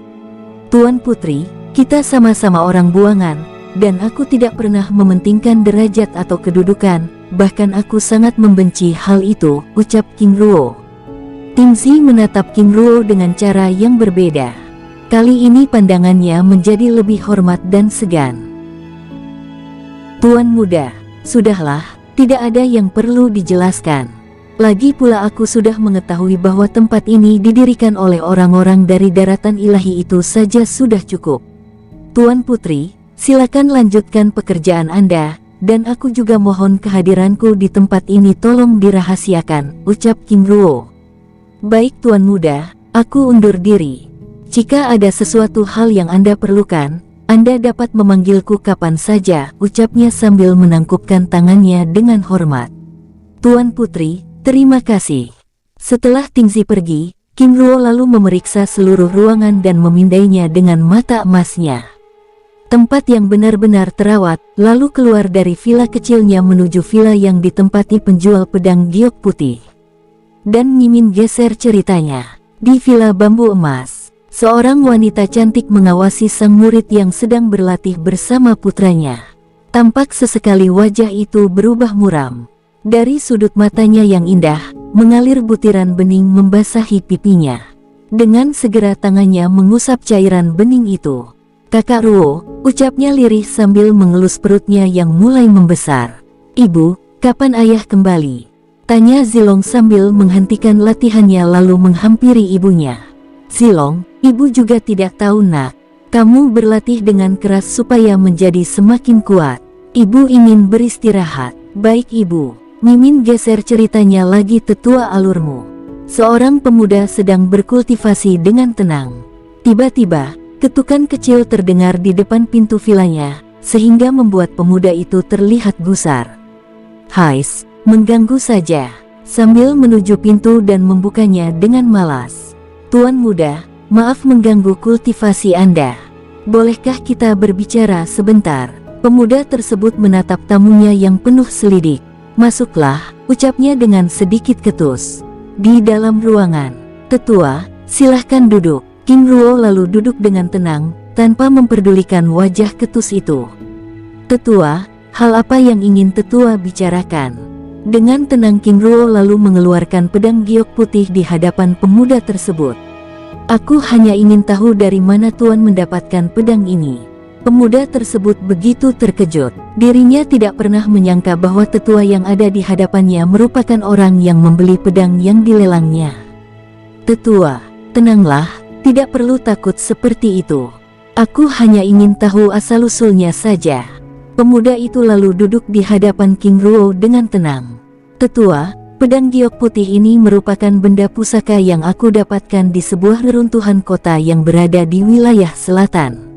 Tuan Putri, kita sama-sama orang buangan, dan aku tidak pernah mementingkan derajat atau kedudukan, bahkan aku sangat membenci hal itu, ucap King Ruo. Tingzi menatap King Ruo dengan cara yang berbeda. Kali ini pandangannya menjadi lebih hormat dan segan. Tuan muda, sudahlah, tidak ada yang perlu dijelaskan. Lagi pula aku sudah mengetahui bahwa tempat ini didirikan oleh orang-orang dari daratan ilahi, itu saja sudah cukup. Tuan Putri, silakan lanjutkan pekerjaan Anda, dan aku juga mohon kehadiranku di tempat ini tolong dirahasiakan, ucap King Ruo. Baik Tuan muda, aku undur diri. Jika ada sesuatu hal yang Anda perlukan, Anda dapat memanggilku kapan saja, ucapnya sambil menangkupkan tangannya dengan hormat. Tuan Putri, terima kasih. Setelah Tingzi pergi, King Ruo lalu memeriksa seluruh ruangan dan memindainya dengan mata emasnya. Tempat yang benar-benar terawat, lalu keluar dari villa kecilnya menuju villa yang ditempati penjual pedang giok putih. Dan Mimin geser ceritanya. Di villa bambu emas, seorang wanita cantik mengawasi sang murid yang sedang berlatih bersama putranya. Tampak sesekali wajah itu berubah muram. Dari sudut matanya yang indah, mengalir butiran bening membasahi pipinya. Dengan segera tangannya mengusap cairan bening itu. Kakak Ruo, ucapnya lirih sambil mengelus perutnya yang mulai membesar. Ibu, kapan ayah kembali? Tanya Zilong sambil menghentikan latihannya lalu menghampiri ibunya. Zilong, ibu juga tidak tahu nak. Kamu berlatih dengan keras supaya menjadi semakin kuat. Ibu ingin beristirahat. Baik ibu. Mimin geser ceritanya lagi. Tetua alurmu. Seorang pemuda sedang berkultivasi dengan tenang. Tiba-tiba, ketukan kecil terdengar di depan pintu vilanya, sehingga membuat pemuda itu terlihat gusar. Hais, mengganggu saja. Sambil menuju pintu dan membukanya dengan malas. Tuan muda, maaf mengganggu kultivasi Anda. Bolehkah kita berbicara sebentar? Pemuda tersebut menatap tamunya yang penuh selidik. Masuklah, ucapnya dengan sedikit ketus. Di dalam ruangan. Tetua, silahkan duduk. King Ruo lalu duduk dengan tenang, tanpa memperdulikan wajah ketus itu. Tetua, hal apa yang ingin tetua bicarakan? Dengan tenang King Ruo lalu mengeluarkan pedang giok putih di hadapan pemuda tersebut. Aku hanya ingin tahu dari mana Tuan mendapatkan pedang ini. Pemuda tersebut begitu terkejut. Dirinya tidak pernah menyangka bahwa tetua yang ada di hadapannya merupakan orang yang membeli pedang yang dilelangnya. "Tetua, tenanglah, tidak perlu takut seperti itu. Aku hanya ingin tahu asal-usulnya saja." Pemuda itu lalu duduk di hadapan King Ruo dengan tenang. "Tetua, pedang giok putih ini merupakan benda pusaka yang aku dapatkan di sebuah reruntuhan kota yang berada di wilayah selatan.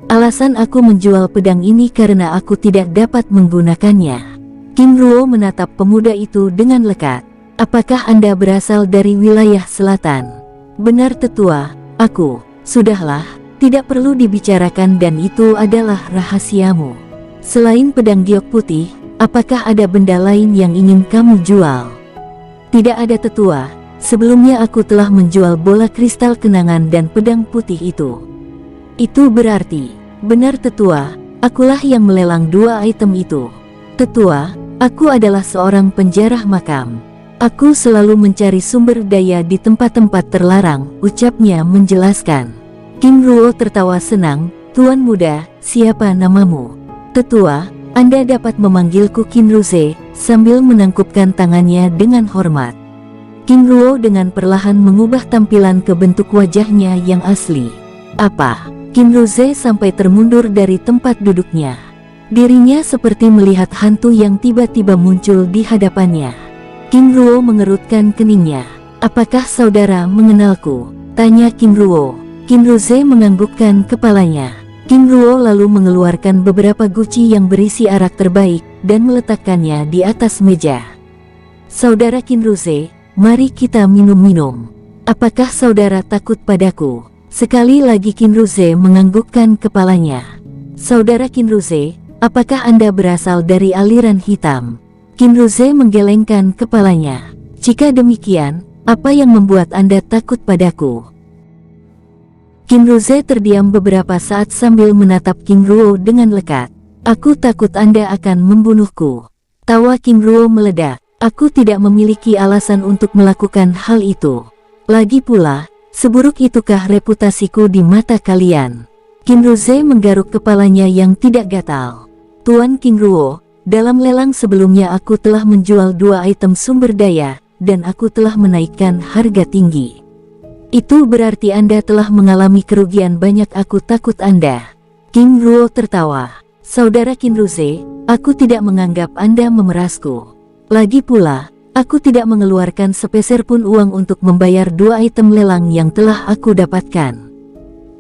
Alasan aku menjual pedang ini karena aku tidak dapat menggunakannya." King Ruo menatap pemuda itu dengan lekat. "Apakah Anda berasal dari wilayah selatan?" "Benar tetua, aku." "Sudahlah, tidak perlu dibicarakan dan itu adalah rahasiamu. Selain pedang giok putih, apakah ada benda lain yang ingin kamu jual?" "Tidak ada tetua, sebelumnya aku telah menjual bola kristal kenangan dan pedang putih itu." "Itu berarti..." "Benar tetua, akulah yang melelang dua item itu." "Tetua, aku adalah seorang penjarah makam. Aku selalu mencari sumber daya di tempat-tempat terlarang," ucapnya menjelaskan. King Ruo tertawa senang. "Tuan muda, siapa namamu?" "Tetua, Anda dapat memanggilku Kinruze," sambil menangkupkan tangannya dengan hormat. King Ruo dengan perlahan mengubah tampilan ke bentuk wajahnya yang asli. "Apa?" Kinruze sampai termundur dari tempat duduknya. Dirinya seperti melihat hantu yang tiba-tiba muncul di hadapannya. King Ruo mengerutkan keningnya. "Apakah saudara mengenalku?" tanya King Ruo. Kinruze menganggukkan kepalanya. King Ruo lalu mengeluarkan beberapa guci yang berisi arak terbaik dan meletakkannya di atas meja. "Saudara Kinruze, mari kita minum-minum. Apakah saudara takut padaku?" Sekali lagi Kinruze menganggukkan kepalanya. "Saudara Kinruze, apakah Anda berasal dari aliran hitam?" Kinruze menggelengkan kepalanya. "Jika demikian, apa yang membuat Anda takut padaku?" Kinruze terdiam beberapa saat sambil menatap King Ruo dengan lekat. "Aku takut Anda akan membunuhku." Tawa King Ruo meledak. "Aku tidak memiliki alasan untuk melakukan hal itu. Lagi pula, seburuk itukah reputasiku di mata kalian?" Kinruze menggaruk kepalanya yang tidak gatal. "Tuan King Ruo, dalam lelang sebelumnya aku telah menjual dua item sumber daya, dan aku telah menaikkan harga tinggi. Itu berarti Anda telah mengalami kerugian banyak. Aku takut Anda." King Ruo tertawa. "Saudara Kinruze, aku tidak menganggap Anda memerasku. Lagi pula, aku tidak mengeluarkan sepeser pun uang untuk membayar dua item lelang yang telah aku dapatkan."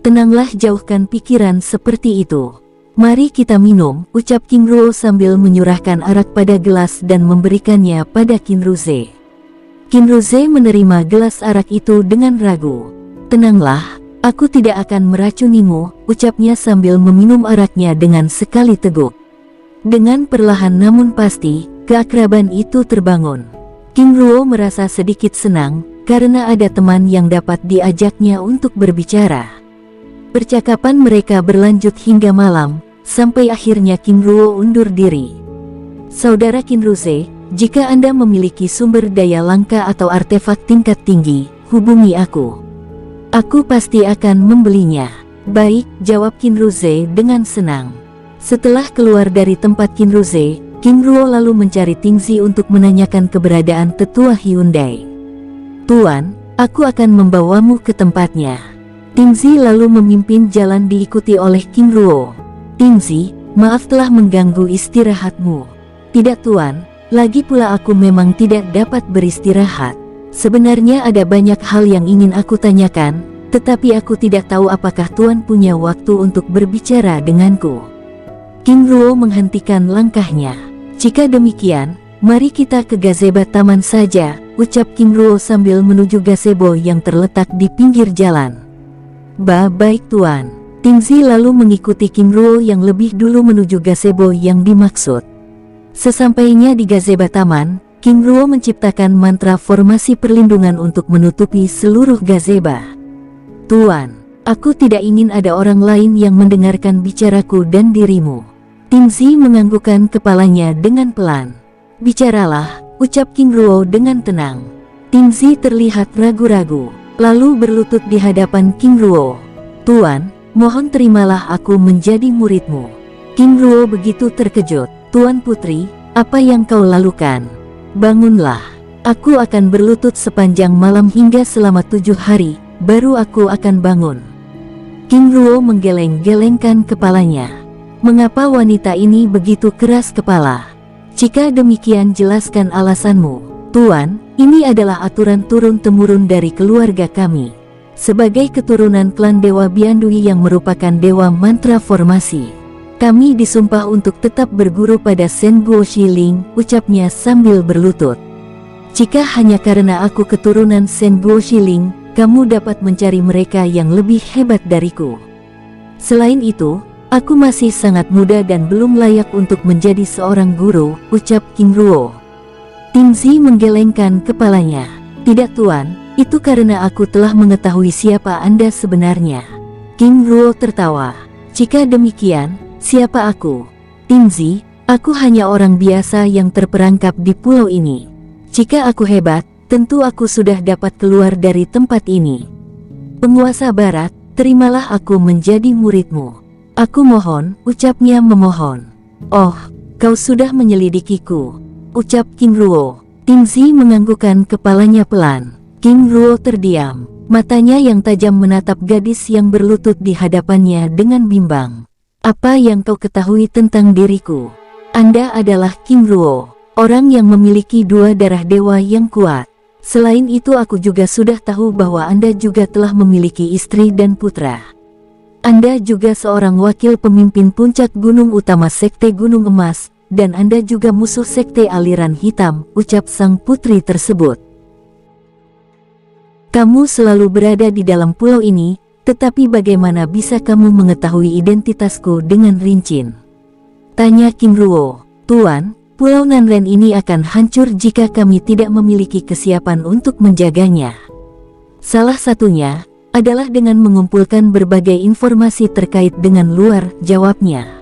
"Tenanglah, jauhkan pikiran seperti itu. Mari kita minum," ucap King Ruo sambil menyurahkan arak pada gelas dan memberikannya pada Kinruze. Kinruze menerima gelas arak itu dengan ragu. "Tenanglah, aku tidak akan meracunimu," ucapnya sambil meminum araknya dengan sekali teguk. Dengan perlahan namun pasti, keakraban itu terbangun. King Ruo merasa sedikit senang, karena ada teman yang dapat diajaknya untuk berbicara. Percakapan mereka berlanjut hingga malam, sampai akhirnya King Ruo undur diri. "Saudara Kinruze, jika Anda memiliki sumber daya langka atau artefak tingkat tinggi, hubungi aku. Aku pasti akan membelinya." "Baik," jawab Kinruze dengan senang. Setelah keluar dari tempat Kinruze, King Ruo lalu mencari Tingzi untuk menanyakan keberadaan tetua Hyundai. "Tuan, aku akan membawamu ke tempatnya." Tingzi lalu memimpin jalan diikuti oleh King Ruo. "Tingzi, maaf telah mengganggu istirahatmu." "Tidak tuan, lagi pula aku memang tidak dapat beristirahat. Sebenarnya ada banyak hal yang ingin aku tanyakan, tetapi aku tidak tahu apakah tuan punya waktu untuk berbicara denganku." King Ruo menghentikan langkahnya. "Jika demikian, mari kita ke gazebo taman saja," ucap King Ruo sambil menuju gazebo yang terletak di pinggir jalan. Baik tuan." Tingzi lalu mengikuti King Ruo yang lebih dulu menuju gazebo yang dimaksud. Sesampainya di gazebo taman, King Ruo menciptakan mantra formasi perlindungan untuk menutupi seluruh gazebo. "Tuan, aku tidak ingin ada orang lain yang mendengarkan bicaraku dan dirimu." Tingzi menganggukkan kepalanya dengan pelan. "Bicaralah," ucap King Ruo dengan tenang. Tingzi terlihat ragu-ragu, lalu berlutut di hadapan King Ruo. "Tuan, Mohon terimalah aku menjadi muridmu. King Ruo begitu terkejut. Tuan Putri, apa yang kau lakukan? Bangunlah. Aku akan berlutut sepanjang malam hingga selama 7 hari, baru aku akan bangun. King Ruo menggeleng-gelengkan kepalanya. Mengapa wanita ini begitu keras kepala? Jika demikian jelaskan alasanmu. Tuan, ini adalah aturan turun-temurun dari keluarga kami. Sebagai keturunan klan Dewa Biandui yang merupakan dewa mantra formasi, kami disumpah untuk tetap berguru pada Shen Guo Shiling, ucapnya sambil berlutut. Jika hanya karena aku keturunan Shen Guo Shiling, kamu dapat mencari mereka yang lebih hebat dariku. Selain itu, aku masih sangat muda dan belum layak untuk menjadi seorang guru, ucap King Ruo. Tingzi menggelengkan kepalanya. Tidak tuan, itu karena aku telah mengetahui siapa Anda sebenarnya. King Ruo tertawa. Jika demikian, siapa aku? Tingzi, aku hanya orang biasa yang terperangkap di pulau ini. Jika aku hebat, tentu aku sudah dapat keluar dari tempat ini. Penguasa Barat, terimalah aku menjadi muridmu. Aku mohon, ucapnya memohon. Oh, kau sudah menyelidikiku, ucap King Ruo. Tingzi menganggukkan kepalanya pelan. King Ruo terdiam. Matanya yang tajam menatap gadis yang berlutut di hadapannya dengan bimbang. Apa yang kau ketahui tentang diriku? Anda adalah King Ruo, orang yang memiliki 2 darah dewa yang kuat. Selain itu aku juga sudah tahu bahwa Anda juga telah memiliki istri dan putra. Anda juga seorang wakil pemimpin puncak gunung utama Sekte Gunung Emas, dan Anda juga musuh Sekte Aliran Hitam, ucap sang putri tersebut. Kamu selalu berada di dalam pulau ini, tetapi bagaimana bisa kamu mengetahui identitasku dengan rinci? Tanya King Ruo. Tuan, Pulau Nanren ini akan hancur jika kami tidak memiliki kesiapan untuk menjaganya. Salah satunya adalah dengan mengumpulkan berbagai informasi terkait dengan luar, jawabnya.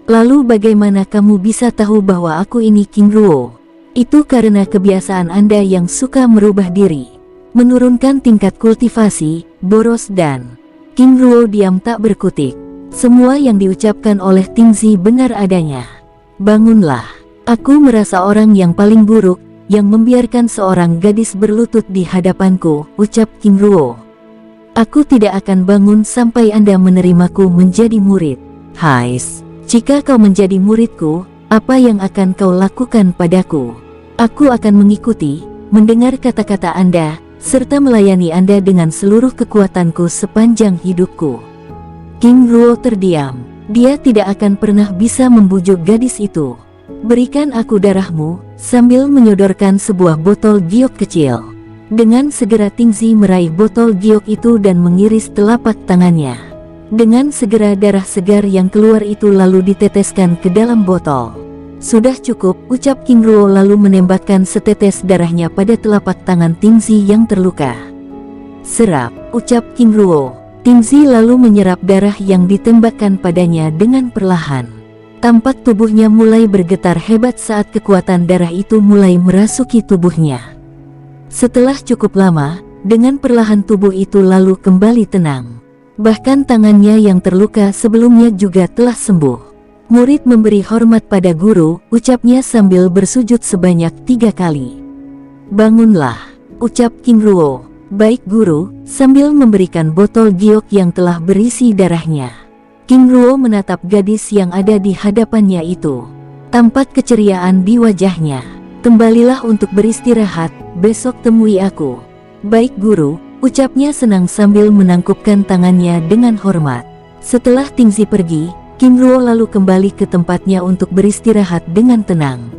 Lalu bagaimana kamu bisa tahu bahwa aku ini King Ruo? Itu karena kebiasaan Anda yang suka merubah diri, menurunkan tingkat kultivasi, boros dan... King Ruo diam tak berkutik. Semua yang diucapkan oleh Tingzi benar adanya. Bangunlah. Aku merasa orang yang paling buruk, yang membiarkan seorang gadis berlutut di hadapanku, ucap King Ruo. Aku tidak akan bangun sampai Anda menerimaku menjadi murid. Hais. Jika kau menjadi muridku, apa yang akan kau lakukan padaku? Aku akan mengikuti, mendengar kata-kata Anda, serta melayani Anda dengan seluruh kekuatanku sepanjang hidupku. King Ruo terdiam. Dia tidak akan pernah bisa membujuk gadis itu. Berikan aku darahmu, sambil menyodorkan sebuah botol giok kecil. Dengan segera Tingzi meraih botol giok itu dan mengiris telapak tangannya. Dengan segera darah segar yang keluar itu lalu diteteskan ke dalam botol. Sudah cukup, ucap King Ruo lalu menembakkan setetes darahnya pada telapak tangan Tingzi yang terluka. Serap, ucap King Ruo. Tingzi lalu menyerap darah yang ditembakkan padanya dengan perlahan. Tampak tubuhnya mulai bergetar hebat saat kekuatan darah itu mulai merasuki tubuhnya. Setelah cukup lama, dengan perlahan tubuh itu lalu kembali tenang. Bahkan tangannya yang terluka sebelumnya juga telah sembuh. Murid memberi hormat pada guru, ucapnya sambil bersujud sebanyak 3 kali. Bangunlah, ucap King Ruo. Baik guru, sambil memberikan botol giok yang telah berisi darahnya. King Ruo menatap gadis yang ada di hadapannya itu. Tampak keceriaan di wajahnya. Kembalilah untuk beristirahat, besok temui aku. Baik guru, ucapnya senang sambil menangkupkan tangannya dengan hormat. Setelah Tingzi pergi, King Ruo lalu kembali ke tempatnya untuk beristirahat dengan tenang.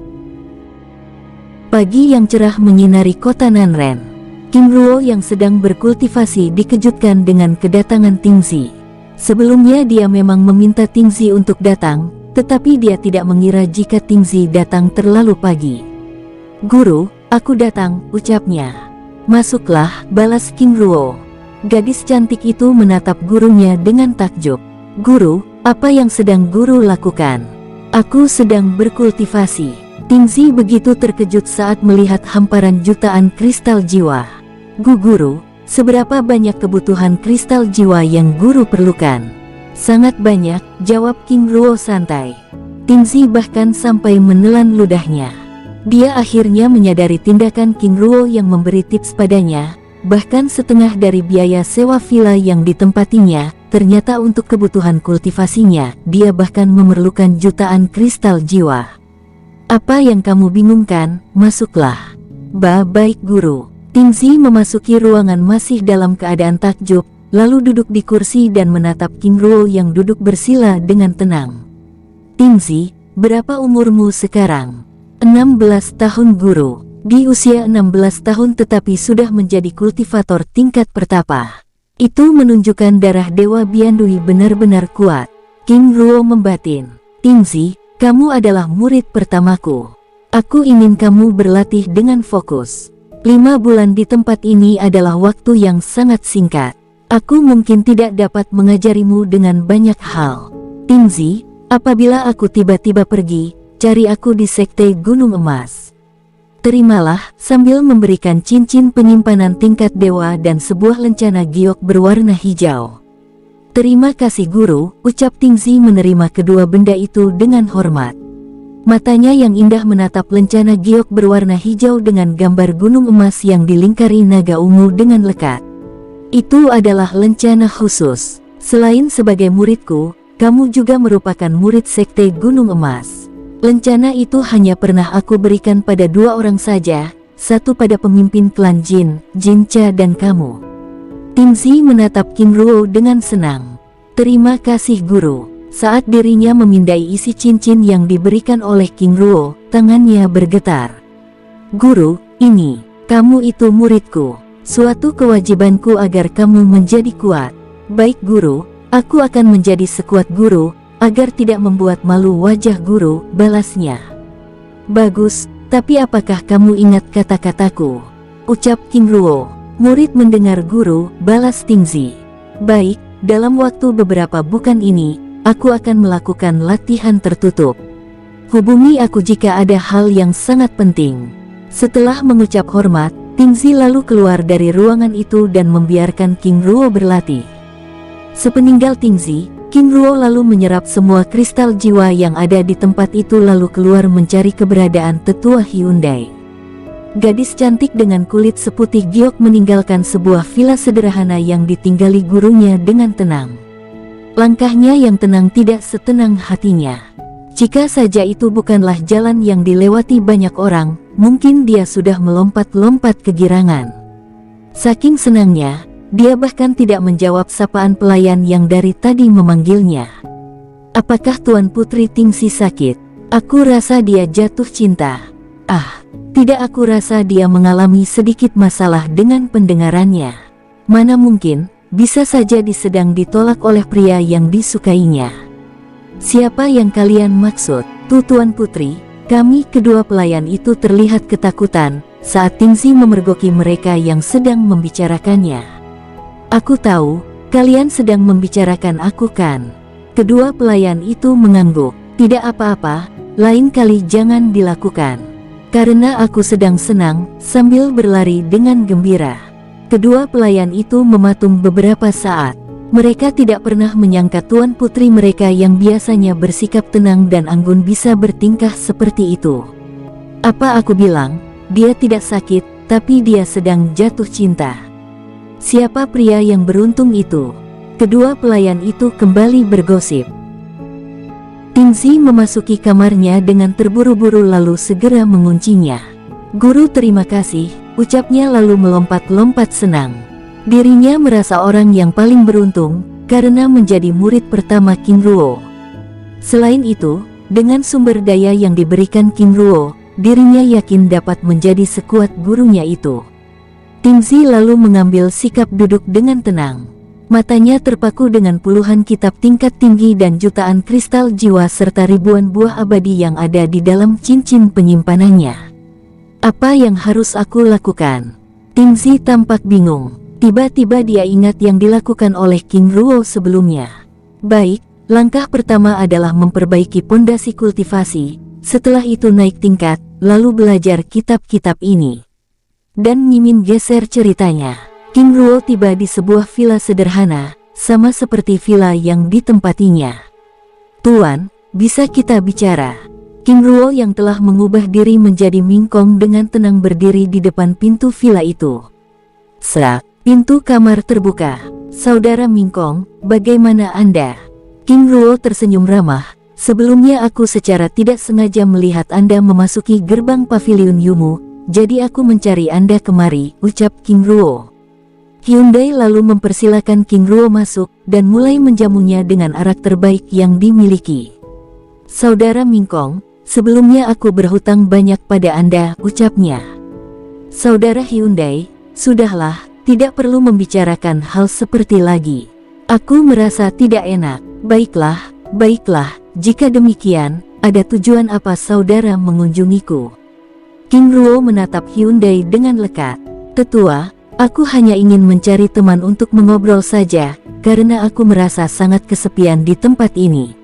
Pagi yang cerah menyinari kota Nanren. King Ruo yang sedang berkultivasi dikejutkan dengan kedatangan Tingzi. Sebelumnya dia memang meminta Tingzi untuk datang, tetapi dia tidak mengira jika Tingzi datang terlalu pagi. Guru, aku datang, ucapnya. Masuklah, balas King Ruo. Gadis cantik itu menatap gurunya dengan takjub. Guru, apa yang sedang guru lakukan? Aku sedang berkultivasi. Tingzi begitu terkejut saat melihat hamparan jutaan kristal jiwa. Guru, seberapa banyak kebutuhan kristal jiwa yang guru perlukan? Sangat banyak, jawab King Ruo santai. Tingzi bahkan sampai menelan ludahnya. Dia akhirnya menyadari tindakan King Ruo yang memberi tips padanya, bahkan setengah dari biaya sewa villa yang ditempatinya, ternyata untuk kebutuhan kultivasinya, dia bahkan memerlukan jutaan kristal jiwa. Apa yang kamu bingungkan? Masuklah. Baik guru. Tingzi memasuki ruangan masih dalam keadaan takjub, lalu duduk di kursi dan menatap King Ruo yang duduk bersila dengan tenang. Tingzi, berapa umurmu sekarang? 16 tahun guru. Di usia 16 tahun tetapi sudah menjadi kultivator tingkat pertapa. Itu menunjukkan darah Dewa Biandui benar-benar kuat. King Ruo membatin. Tingzi, kamu adalah murid pertamaku. Aku ingin kamu berlatih dengan fokus. 5 bulan di tempat ini adalah waktu yang sangat singkat. Aku mungkin tidak dapat mengajarimu dengan banyak hal. Tingzi, apabila aku tiba-tiba pergi, cari aku di Sekte Gunung Emas. Terimalah, sambil memberikan cincin penyimpanan tingkat dewa dan sebuah lencana giok berwarna hijau. Terima kasih guru, ucap Tingzi menerima kedua benda itu dengan hormat. Matanya yang indah menatap lencana giok berwarna hijau dengan gambar gunung emas yang dilingkari naga ungu dengan lekat. Itu adalah lencana khusus. Selain sebagai muridku, kamu juga merupakan murid Sekte Gunung Emas. Lencana itu hanya pernah aku berikan pada 2 orang saja, satu pada pemimpin klan Jin, Jincha dan kamu. Tingzi menatap King Ruo dengan senang. Terima kasih guru. Saat dirinya memindai isi cincin yang diberikan oleh King Ruo, tangannya bergetar. Guru, ini, kamu itu muridku. Suatu kewajibanku agar kamu menjadi kuat. Baik guru, aku akan menjadi sekuat guru, agar tidak membuat malu wajah guru, balasnya. Bagus, tapi apakah kamu ingat kata-kataku? Ucap King Ruo. Murid mendengar guru, balas Tingzi. Baik, dalam waktu beberapa bukan ini, aku akan melakukan latihan tertutup. Hubungi aku jika ada hal yang sangat penting. Setelah mengucap hormat, Tingzi lalu keluar dari ruangan itu dan membiarkan King Ruo berlatih. Sepeninggal Tingzi, King Ruo lalu menyerap semua kristal jiwa yang ada di tempat itu lalu keluar mencari keberadaan tetua Hyundai. Gadis cantik dengan kulit seputih giok meninggalkan sebuah villa sederhana yang ditinggali gurunya dengan tenang. Langkahnya yang tenang tidak setenang hatinya. Jika saja itu bukanlah jalan yang dilewati banyak orang, mungkin dia sudah melompat-lompat kegirangan. Saking senangnya, dia bahkan tidak menjawab sapaan pelayan yang dari tadi memanggilnya. Apakah Tuan Putri Tingzi sakit? Aku rasa dia jatuh cinta. Tidak, aku rasa dia mengalami sedikit masalah dengan pendengarannya. Mana mungkin, bisa saja sedang ditolak oleh pria yang disukainya. Siapa yang kalian maksud? Tuan Putri, kami kedua pelayan itu terlihat ketakutan saat Tingzi memergoki mereka yang sedang membicarakannya. Aku tahu, kalian sedang membicarakan aku kan? Kedua pelayan itu mengangguk. Tidak apa-apa, lain kali jangan dilakukan. Karena aku sedang senang, sambil berlari dengan gembira. Kedua pelayan itu mematung beberapa saat. Mereka tidak pernah menyangka Tuan Putri mereka yang biasanya bersikap tenang dan anggun bisa bertingkah seperti itu. Apa aku bilang, dia tidak sakit, tapi dia sedang jatuh cinta. Siapa pria yang beruntung itu? Kedua pelayan itu kembali bergosip. Tingzi memasuki kamarnya dengan terburu-buru lalu segera menguncinya. Guru terima kasih, ucapnya lalu melompat-lompat senang. Dirinya merasa orang yang paling beruntung, karena menjadi murid pertama King Ruo. Selain itu, dengan sumber daya yang diberikan King Ruo, dirinya yakin dapat menjadi sekuat gurunya itu. Tingzi lalu mengambil sikap duduk dengan tenang. Matanya terpaku dengan puluhan kitab tingkat tinggi dan jutaan kristal jiwa serta ribuan buah abadi yang ada di dalam cincin penyimpanannya. Apa yang harus aku lakukan? Tingzi tampak bingung. Tiba-tiba dia ingat yang dilakukan oleh King Ruo sebelumnya. Baik, langkah pertama adalah memperbaiki pondasi kultivasi, setelah itu naik tingkat, lalu belajar kitab-kitab ini. Dan Mimin geser ceritanya. King Ruo tiba di sebuah villa sederhana, sama seperti villa yang ditempatinya. Tuan, bisa kita bicara? King Ruo yang telah mengubah diri menjadi Mingkong dengan tenang berdiri di depan pintu villa itu. Serak, pintu kamar terbuka. Saudara Mingkong, bagaimana Anda? King Ruo tersenyum ramah. Sebelumnya aku secara tidak sengaja melihat Anda memasuki gerbang pavilion Yumu, jadi aku mencari Anda kemari, ucap King Ruo. Hyundai lalu mempersilakan King Ruo masuk dan mulai menjamunya dengan arak terbaik yang dimiliki. Saudara Mingkong, sebelumnya aku berhutang banyak pada Anda, ucapnya. Saudara Hyundai, sudahlah, tidak perlu membicarakan hal seperti lagi. Aku merasa tidak enak. Baiklah, baiklah. Jika demikian, ada tujuan apa saudara mengunjungiku? King Ruo menatap Hyundai dengan lekat. Tetua, aku hanya ingin mencari teman untuk mengobrol saja, karena aku merasa sangat kesepian di tempat ini.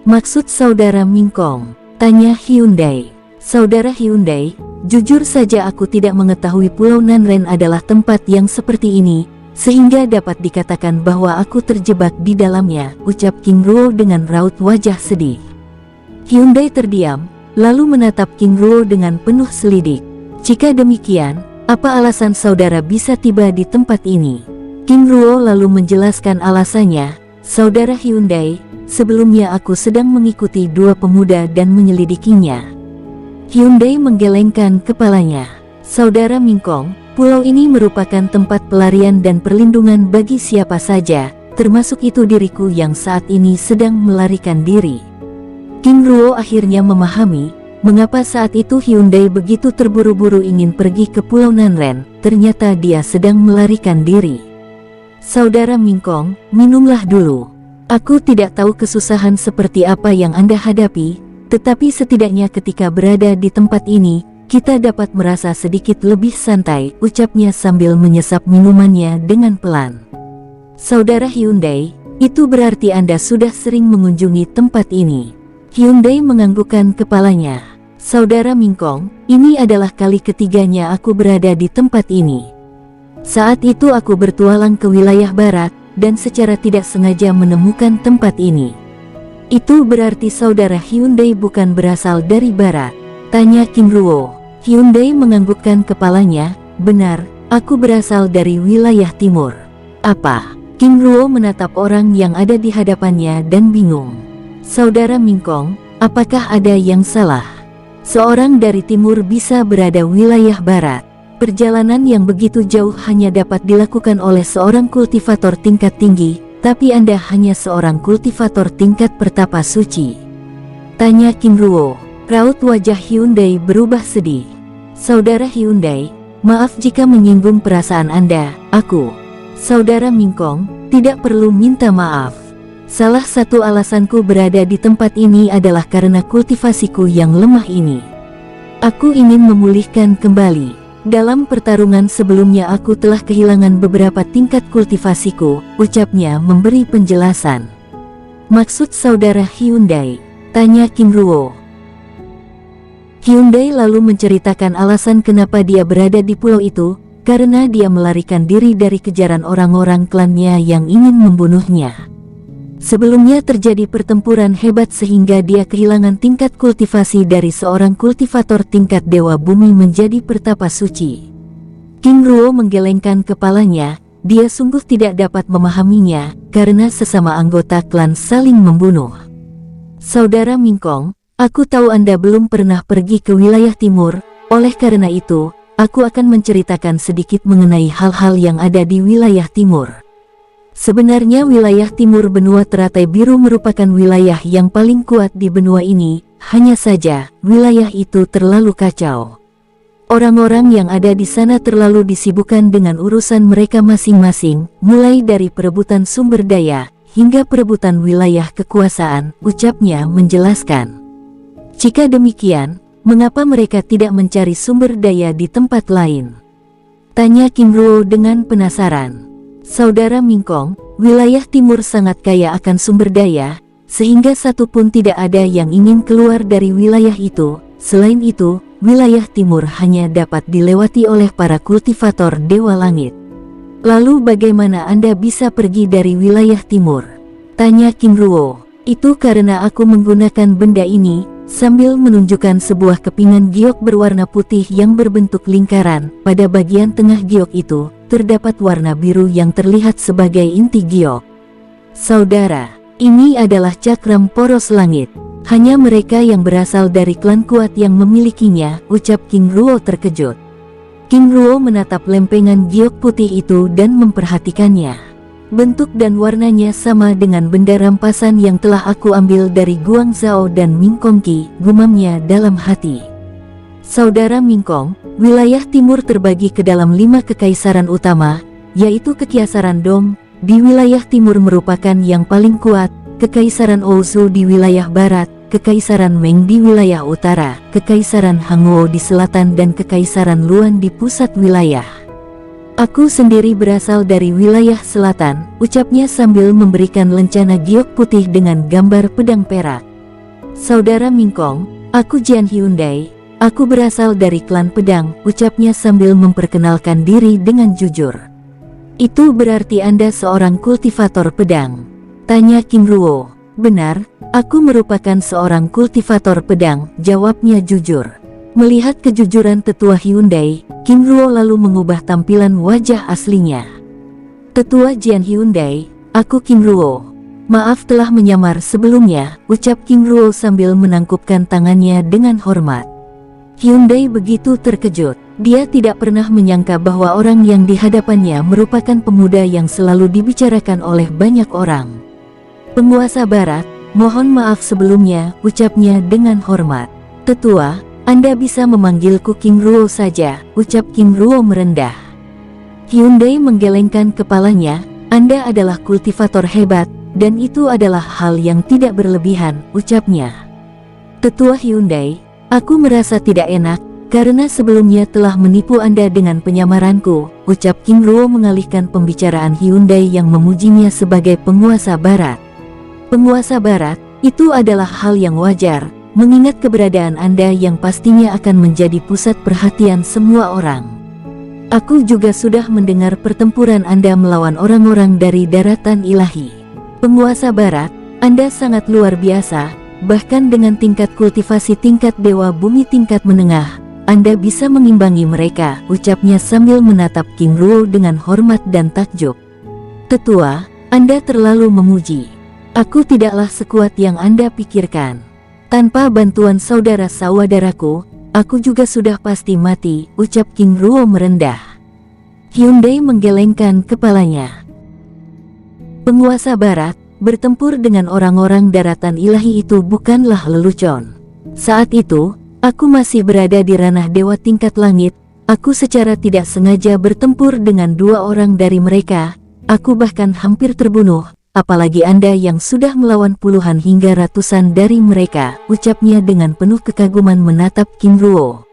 Maksud saudara Mingkong? Tanya Hyundai. Saudara Hyundai, jujur saja aku tidak mengetahui Pulau Nanren adalah tempat yang seperti ini, sehingga dapat dikatakan bahwa aku terjebak di dalamnya, ucap King Ruo dengan raut wajah sedih. Hyundai terdiam, lalu menatap King Ruo dengan penuh selidik. Jika demikian, apa alasan saudara bisa tiba di tempat ini? King Ruo lalu menjelaskan alasannya. Saudara Hyundai, sebelumnya aku sedang mengikuti dua pemuda dan menyelidikinya. Hyundai menggelengkan kepalanya. Saudara Mingkong, pulau ini merupakan tempat pelarian dan perlindungan bagi siapa saja, termasuk itu diriku yang saat ini sedang melarikan diri. King Ruo akhirnya memahami mengapa saat itu Hyundai begitu terburu-buru ingin pergi ke Pulau Nanren, ternyata dia sedang melarikan diri. Saudara Mingkong, minumlah dulu. Aku tidak tahu kesusahan seperti apa yang Anda hadapi, tetapi setidaknya ketika berada di tempat ini, kita dapat merasa sedikit lebih santai, ucapnya sambil menyesap minumannya dengan pelan. Saudara Hyundai, itu berarti Anda sudah sering mengunjungi tempat ini. Hyundai menganggukkan kepalanya. Saudara Mingkong, ini adalah kali ketiganya aku berada di tempat ini. Saat itu aku bertualang ke wilayah barat, dan secara tidak sengaja menemukan tempat ini. Itu berarti saudara Hyundai bukan berasal dari barat? Tanya King Ruo. Hyundai menganggukkan kepalanya. Benar, aku berasal dari wilayah timur. Apa? King Ruo menatap orang yang ada di hadapannya dan bingung. Saudara Mingkong, apakah ada yang salah? Seorang dari timur bisa berada wilayah barat. Perjalanan yang begitu jauh hanya dapat dilakukan oleh seorang kultivator tingkat tinggi, tapi Anda hanya seorang kultivator tingkat pertapa suci. Tanya King Ruo. Raut wajah Hyundai berubah sedih. Saudara Hyundai, maaf jika menyinggung perasaan Anda, aku. Saudara Mingkong, tidak perlu minta maaf. Salah satu alasanku berada di tempat ini adalah karena kultivasiku yang lemah ini. Aku ingin memulihkan kembali. Dalam pertarungan sebelumnya aku telah kehilangan beberapa tingkat kultivasiku, ucapnya memberi penjelasan. Maksud saudara Hyundai? Tanya King Ruo. Hyundai lalu menceritakan alasan kenapa dia berada di pulau itu, karena dia melarikan diri dari kejaran orang-orang klannya yang ingin membunuhnya. Sebelumnya terjadi pertempuran hebat sehingga dia kehilangan tingkat kultivasi dari seorang kultivator tingkat dewa bumi menjadi pertapa suci. King Ruo menggelengkan kepalanya, dia sungguh tidak dapat memahaminya, karena sesama anggota klan saling membunuh. Saudara Mingkong, aku tahu Anda belum pernah pergi ke wilayah timur, oleh karena itu, aku akan menceritakan sedikit mengenai hal-hal yang ada di wilayah timur. Sebenarnya wilayah timur benua teratai biru merupakan wilayah yang paling kuat di benua ini, hanya saja, wilayah itu terlalu kacau. Orang-orang yang ada di sana terlalu disibukkan dengan urusan mereka masing-masing, mulai dari perebutan sumber daya, hingga perebutan wilayah kekuasaan, ucapnya menjelaskan. Jika demikian, mengapa mereka tidak mencari sumber daya di tempat lain? Tanya King Ruo dengan penasaran. Saudara Mingkong, wilayah timur sangat kaya akan sumber daya, sehingga satu pun tidak ada yang ingin keluar dari wilayah itu. Selain itu, wilayah timur hanya dapat dilewati oleh para kultivator Dewa Langit. Lalu bagaimana Anda bisa pergi dari wilayah timur? Tanya King Ruo. Itu karena aku menggunakan benda ini, sambil menunjukkan sebuah kepingan giok berwarna putih yang berbentuk lingkaran. Pada bagian tengah giok itu, terdapat warna biru yang terlihat sebagai inti giok. Saudara, ini adalah cakram poros langit. Hanya mereka yang berasal dari klan kuat yang memilikinya, ucap King Ruo terkejut. King Ruo menatap lempengan giok putih itu dan memperhatikannya. Bentuk dan warnanya sama dengan benda rampasan yang telah aku ambil dari Guang Zhao dan Ming Kongqi, gumamnya dalam hati. Saudara Ming Kong, wilayah timur terbagi ke dalam 5 kekaisaran utama, yaitu Kekaisaran Dong, di wilayah timur merupakan yang paling kuat, Kekaisaran Ouzhu di wilayah barat, Kekaisaran Meng di wilayah utara, Kekaisaran Hanguo di selatan dan Kekaisaran Luan di pusat wilayah. Aku sendiri berasal dari wilayah selatan, ucapnya sambil memberikan lencana giok putih dengan gambar pedang perak. Saudara Ming Kong, aku Jian Hyundai, aku berasal dari klan pedang, ucapnya sambil memperkenalkan diri dengan jujur. Itu berarti Anda seorang kultivator pedang? Tanya King Ruo. Benar, aku merupakan seorang kultivator pedang, jawabnya jujur. Melihat kejujuran tetua Hyundai, King Ruo lalu mengubah tampilan wajah aslinya. Tetua Jian Hyundai, aku King Ruo. Maaf telah menyamar sebelumnya, ucap King Ruo sambil menangkupkan tangannya dengan hormat. Hyundai begitu terkejut. Dia tidak pernah menyangka bahwa orang yang di hadapannya merupakan pemuda yang selalu dibicarakan oleh banyak orang. Penguasa Barat, mohon maaf sebelumnya, ucapnya dengan hormat. Tetua, Anda bisa memanggilku King Ruo saja, ucap King Ruo merendah. Hyundai menggelengkan kepalanya, Anda adalah kultivator hebat, dan itu adalah hal yang tidak berlebihan, ucapnya. Tetua Hyundai, aku merasa tidak enak, karena sebelumnya telah menipu Anda dengan penyamaranku, ucap King Ruo mengalihkan pembicaraan Hyundai yang memujinya sebagai penguasa Barat. Penguasa Barat, itu adalah hal yang wajar, mengingat keberadaan Anda yang pastinya akan menjadi pusat perhatian semua orang. Aku juga sudah mendengar pertempuran Anda melawan orang-orang dari daratan ilahi. Penguasa Barat, Anda sangat luar biasa, bahkan dengan tingkat kultivasi tingkat dewa bumi tingkat menengah, Anda bisa mengimbangi mereka, ucapnya sambil menatap King Ruo dengan hormat dan takjub. Tetua, Anda terlalu memuji. Aku tidaklah sekuat yang Anda pikirkan. Tanpa bantuan saudara-saudaraku, aku juga sudah pasti mati, ucap King Ruo merendah. Hyundai menggelengkan kepalanya. Penguasa Barat, bertempur dengan orang-orang daratan ilahi itu bukanlah lelucon. Saat itu, aku masih berada di ranah dewa tingkat langit, aku secara tidak sengaja bertempur dengan 2 orang dari mereka, aku bahkan hampir terbunuh. Apalagi Anda yang sudah melawan puluhan hingga ratusan dari mereka, ucapnya dengan penuh kekaguman menatap King Ruo.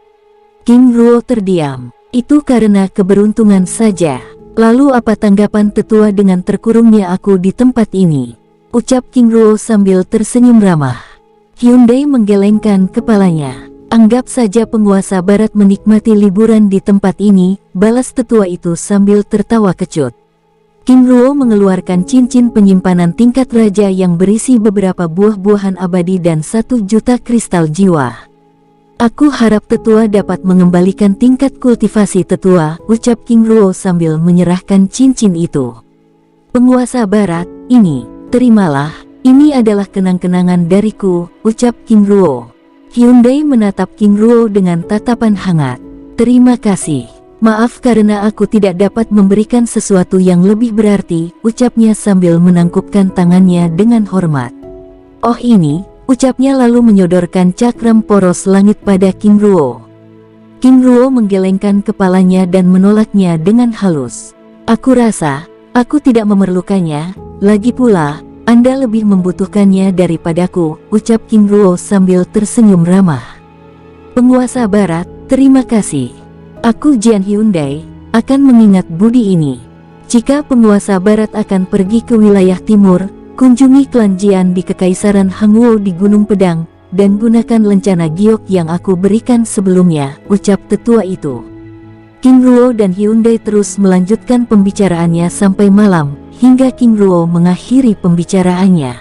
King Ruo terdiam. Itu karena keberuntungan saja. Lalu apa tanggapan tetua dengan terkurungnya aku di tempat ini? Ucap King Ruo sambil tersenyum ramah. Hyundai menggelengkan kepalanya. Anggap saja penguasa Barat menikmati liburan di tempat ini, balas tetua itu sambil tertawa kecut. King Ruo mengeluarkan cincin penyimpanan tingkat raja yang berisi beberapa buah-buahan abadi dan 1 juta kristal jiwa. Aku harap tetua dapat mengembalikan tingkat kultivasi tetua, ucap King Ruo sambil menyerahkan cincin itu. Penguasa Barat, ini, terimalah, ini adalah kenang-kenangan dariku, ucap King Ruo. Hyundai menatap King Ruo dengan tatapan hangat. Terima kasih. Maaf karena aku tidak dapat memberikan sesuatu yang lebih berarti, ucapnya sambil menangkupkan tangannya dengan hormat. Oh ini, ucapnya lalu menyodorkan cakram poros langit pada King Ruo. King Ruo menggelengkan kepalanya dan menolaknya dengan halus. Aku rasa, aku tidak memerlukannya, lagi pula, Anda lebih membutuhkannya daripadaku, ucap King Ruo sambil tersenyum ramah. Penguasa Barat, terima kasih. Aku Jian Hyundai, akan mengingat budi ini. Jika penguasa Barat akan pergi ke wilayah timur, kunjungi klan Jian di Kekaisaran Hanguo di Gunung Pedang, dan gunakan lencana giok yang aku berikan sebelumnya, ucap tetua itu. King Ruo dan Hyundai terus melanjutkan pembicaraannya sampai malam, hingga King Ruo mengakhiri pembicaraannya.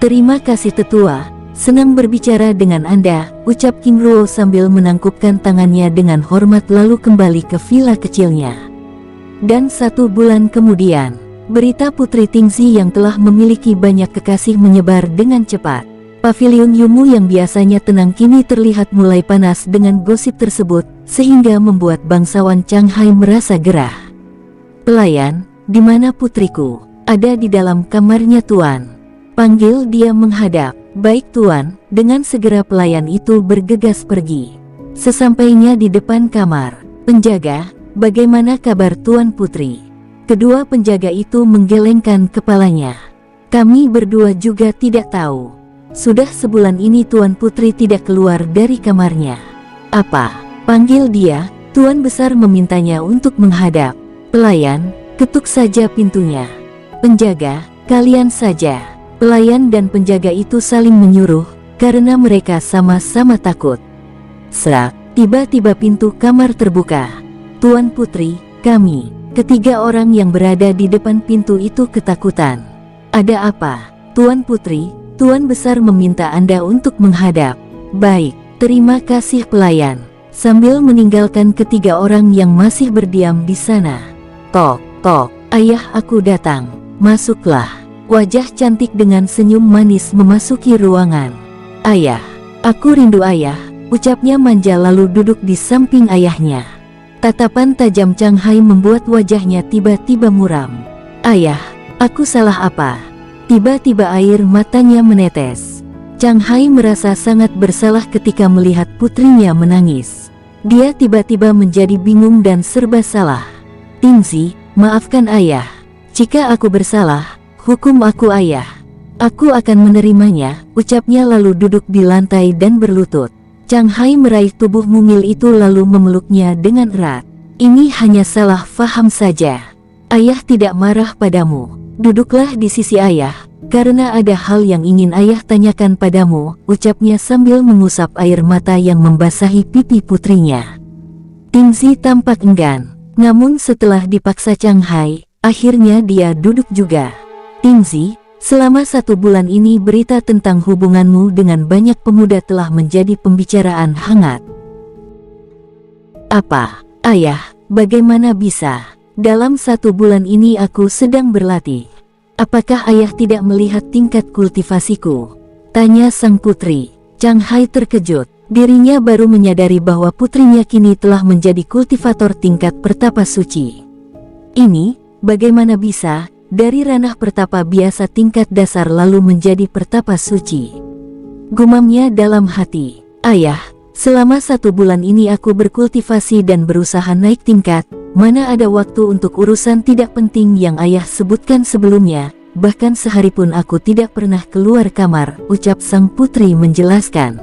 "Terima kasih tetua, senang berbicara dengan Anda," ucap King Ruo sambil menangkupkan tangannya dengan hormat lalu kembali ke villa kecilnya. Dan 1 bulan kemudian, berita Putri Tingzi yang telah memiliki banyak kekasih menyebar dengan cepat. Pavilion Yumu yang biasanya tenang kini terlihat mulai panas dengan gosip tersebut, sehingga membuat bangsawan Changhai merasa gerah. "Pelayan, di mana putriku?" "Ada di dalam kamarnya Tuan." Panggil dia menghadap. "Baik Tuan." Dengan segera pelayan itu bergegas pergi. Sesampainya di depan kamar, "Penjaga, bagaimana kabar Tuan Putri?" Kedua penjaga itu menggelengkan kepalanya. "Kami berdua juga tidak tahu. Sudah sebulan ini Tuan Putri tidak keluar dari kamarnya." "Apa?" "Panggil dia." Tuan Besar memintanya untuk menghadap. "Pelayan, ketuk saja pintunya." "Penjaga, kalian saja." Pelayan dan penjaga itu saling menyuruh, karena mereka sama-sama takut. Serak, tiba-tiba pintu kamar terbuka. "Tuan Putri, kami." Ketiga orang yang berada di depan pintu itu ketakutan. "Ada apa?" "Tuan Putri, Tuan Besar meminta Anda untuk menghadap." "Baik, terima kasih pelayan." Sambil meninggalkan ketiga orang yang masih berdiam di sana. "Tok, tok, ayah aku datang. Masuklah." Wajah cantik dengan senyum manis memasuki ruangan. "Ayah, aku rindu ayah," ucapnya manja lalu duduk di samping ayahnya. Tatapan tajam Changhai membuat wajahnya tiba-tiba muram. "Ayah, aku salah apa?" Tiba-tiba air matanya menetes. Changhai merasa sangat bersalah ketika melihat putrinya menangis. Dia tiba-tiba menjadi bingung dan serba salah. "Tingzi, maafkan ayah. Jika aku bersalah, hukum aku ayah. Aku akan menerimanya," ucapnya lalu duduk di lantai dan berlutut. Changhai meraih tubuh mungil itu lalu memeluknya dengan erat. "Ini hanya salah faham saja. Ayah tidak marah padamu. Duduklah di sisi ayah, karena ada hal yang ingin ayah tanyakan padamu," ucapnya sambil mengusap air mata yang membasahi pipi putrinya. Tingzi tampak enggan, namun setelah dipaksa Changhai, akhirnya dia duduk juga. "Tingzi, selama 1 bulan ini berita tentang hubunganmu dengan banyak pemuda telah menjadi pembicaraan hangat." "Apa, ayah, bagaimana bisa? Dalam 1 bulan ini aku sedang berlatih." "Apakah ayah tidak melihat tingkat kultivasiku?" tanya sang putri. Changhai terkejut. Dirinya baru menyadari bahwa putrinya kini telah menjadi kultivator tingkat pertapa suci. "Ini, bagaimana bisa? Dari ranah pertapa biasa tingkat dasar lalu menjadi pertapa suci." Gumamnya dalam hati. "Ayah, selama 1 bulan ini aku berkultivasi dan berusaha naik tingkat. Mana ada waktu untuk urusan tidak penting yang ayah sebutkan sebelumnya. Bahkan sehari pun aku tidak pernah keluar kamar," ucap sang putri menjelaskan.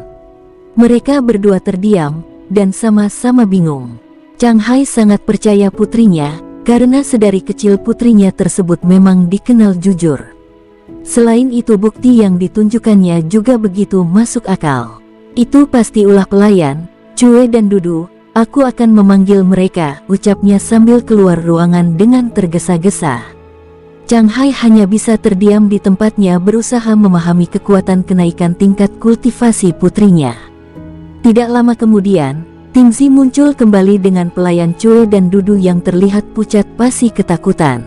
Mereka berdua terdiam, dan sama-sama bingung. Changhai sangat percaya putrinya, karena sedari kecil putrinya tersebut memang dikenal jujur. Selain itu bukti yang ditunjukkannya juga begitu masuk akal. "Itu pasti ulah pelayan, Cue dan Dudu, aku akan memanggil mereka," ucapnya sambil keluar ruangan dengan tergesa-gesa. Changhai hanya bisa terdiam di tempatnya berusaha memahami kekuatan kenaikan tingkat kultivasi putrinya. Tidak lama kemudian, Tingzi muncul kembali dengan pelayan Cue dan Dudu yang terlihat pucat pasi ketakutan.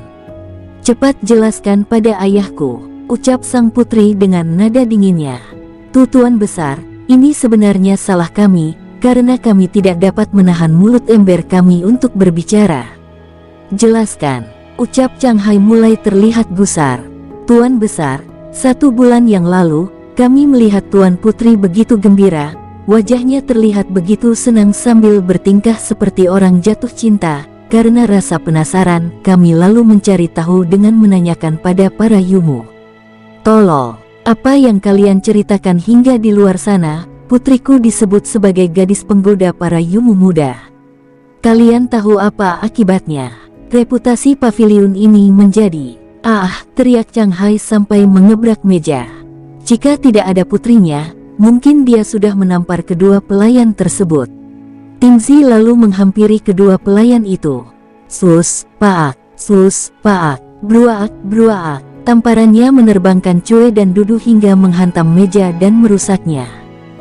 "Cepat jelaskan pada ayahku," ucap sang putri dengan nada dinginnya. Tuan Besar, ini sebenarnya salah kami, karena kami tidak dapat menahan mulut ember kami untuk berbicara." "Jelaskan," ucap Changhai mulai terlihat gusar. "Tuan Besar, 1 bulan yang lalu, kami melihat Tuan Putri begitu gembira. Wajahnya terlihat begitu senang sambil bertingkah seperti orang jatuh cinta. Karena rasa penasaran, kami lalu mencari tahu dengan menanyakan pada para Yumu." "Tolol, apa yang kalian ceritakan hingga di luar sana, putriku disebut sebagai gadis penggoda para Yumu muda. Kalian tahu apa akibatnya? Reputasi pavilion ini menjadi..." "Ah!" teriak Changhai sampai mengebrak meja. Jika tidak ada putrinya, mungkin dia sudah menampar kedua pelayan tersebut. Tingzi lalu menghampiri kedua pelayan itu. Sus, paak, bruaak, bruaak. Tamparannya menerbangkan Chue dan Dudu hingga menghantam meja dan merusaknya.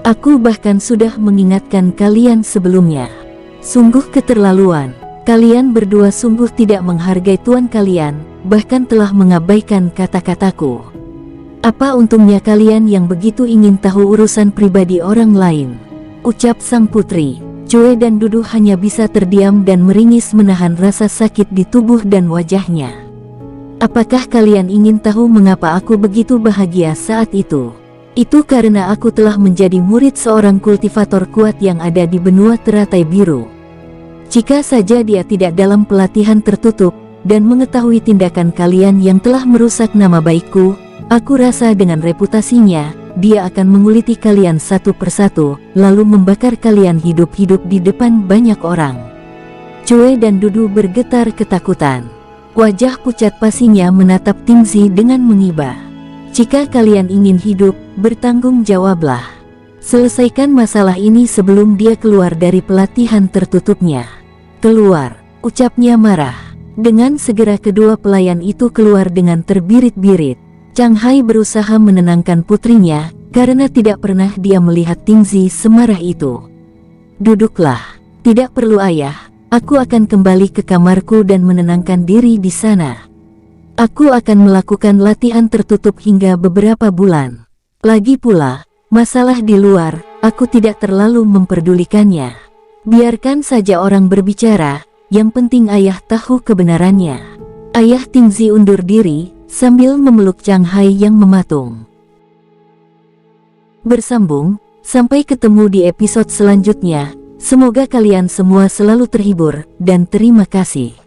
Aku bahkan sudah mengingatkan kalian sebelumnya. Sungguh keterlaluan. Kalian berdua sungguh tidak menghargai tuan kalian, bahkan telah mengabaikan kata-kataku. Apa untungnya kalian yang begitu ingin tahu urusan pribadi orang lain? Ucap sang putri. Chue dan Dudu hanya bisa terdiam dan meringis menahan rasa sakit di tubuh dan wajahnya. Apakah kalian ingin tahu mengapa aku begitu bahagia saat itu? Itu karena aku telah menjadi murid seorang kultivator kuat yang ada di benua teratai biru. Jika saja dia tidak dalam pelatihan tertutup dan mengetahui tindakan kalian yang telah merusak nama baikku, aku rasa dengan reputasinya, dia akan menguliti kalian satu persatu, lalu membakar kalian hidup-hidup di depan banyak orang. Chue dan Dudu bergetar ketakutan. Wajah pucat pasinya menatap Tingzi dengan mengibah. Jika kalian ingin hidup, bertanggung jawablah. Selesaikan masalah ini sebelum dia keluar dari pelatihan tertutupnya. Keluar, ucapnya marah. Dengan segera kedua pelayan itu keluar dengan terbirit-birit. Chang Hai berusaha menenangkan putrinya, karena tidak pernah dia melihat Tingzi semarah itu. Duduklah, tidak perlu ayah, aku akan kembali ke kamarku dan menenangkan diri di sana. Aku akan melakukan latihan tertutup hingga beberapa bulan. Lagi pula, masalah di luar, aku tidak terlalu memperdulikannya. Biarkan saja orang berbicara, yang penting ayah tahu kebenarannya. Ayah Tingzi undur diri, sambil memeluk Chang Hai yang mematung. Bersambung, sampai ketemu di episode selanjutnya. Semoga kalian semua selalu terhibur, dan terima kasih.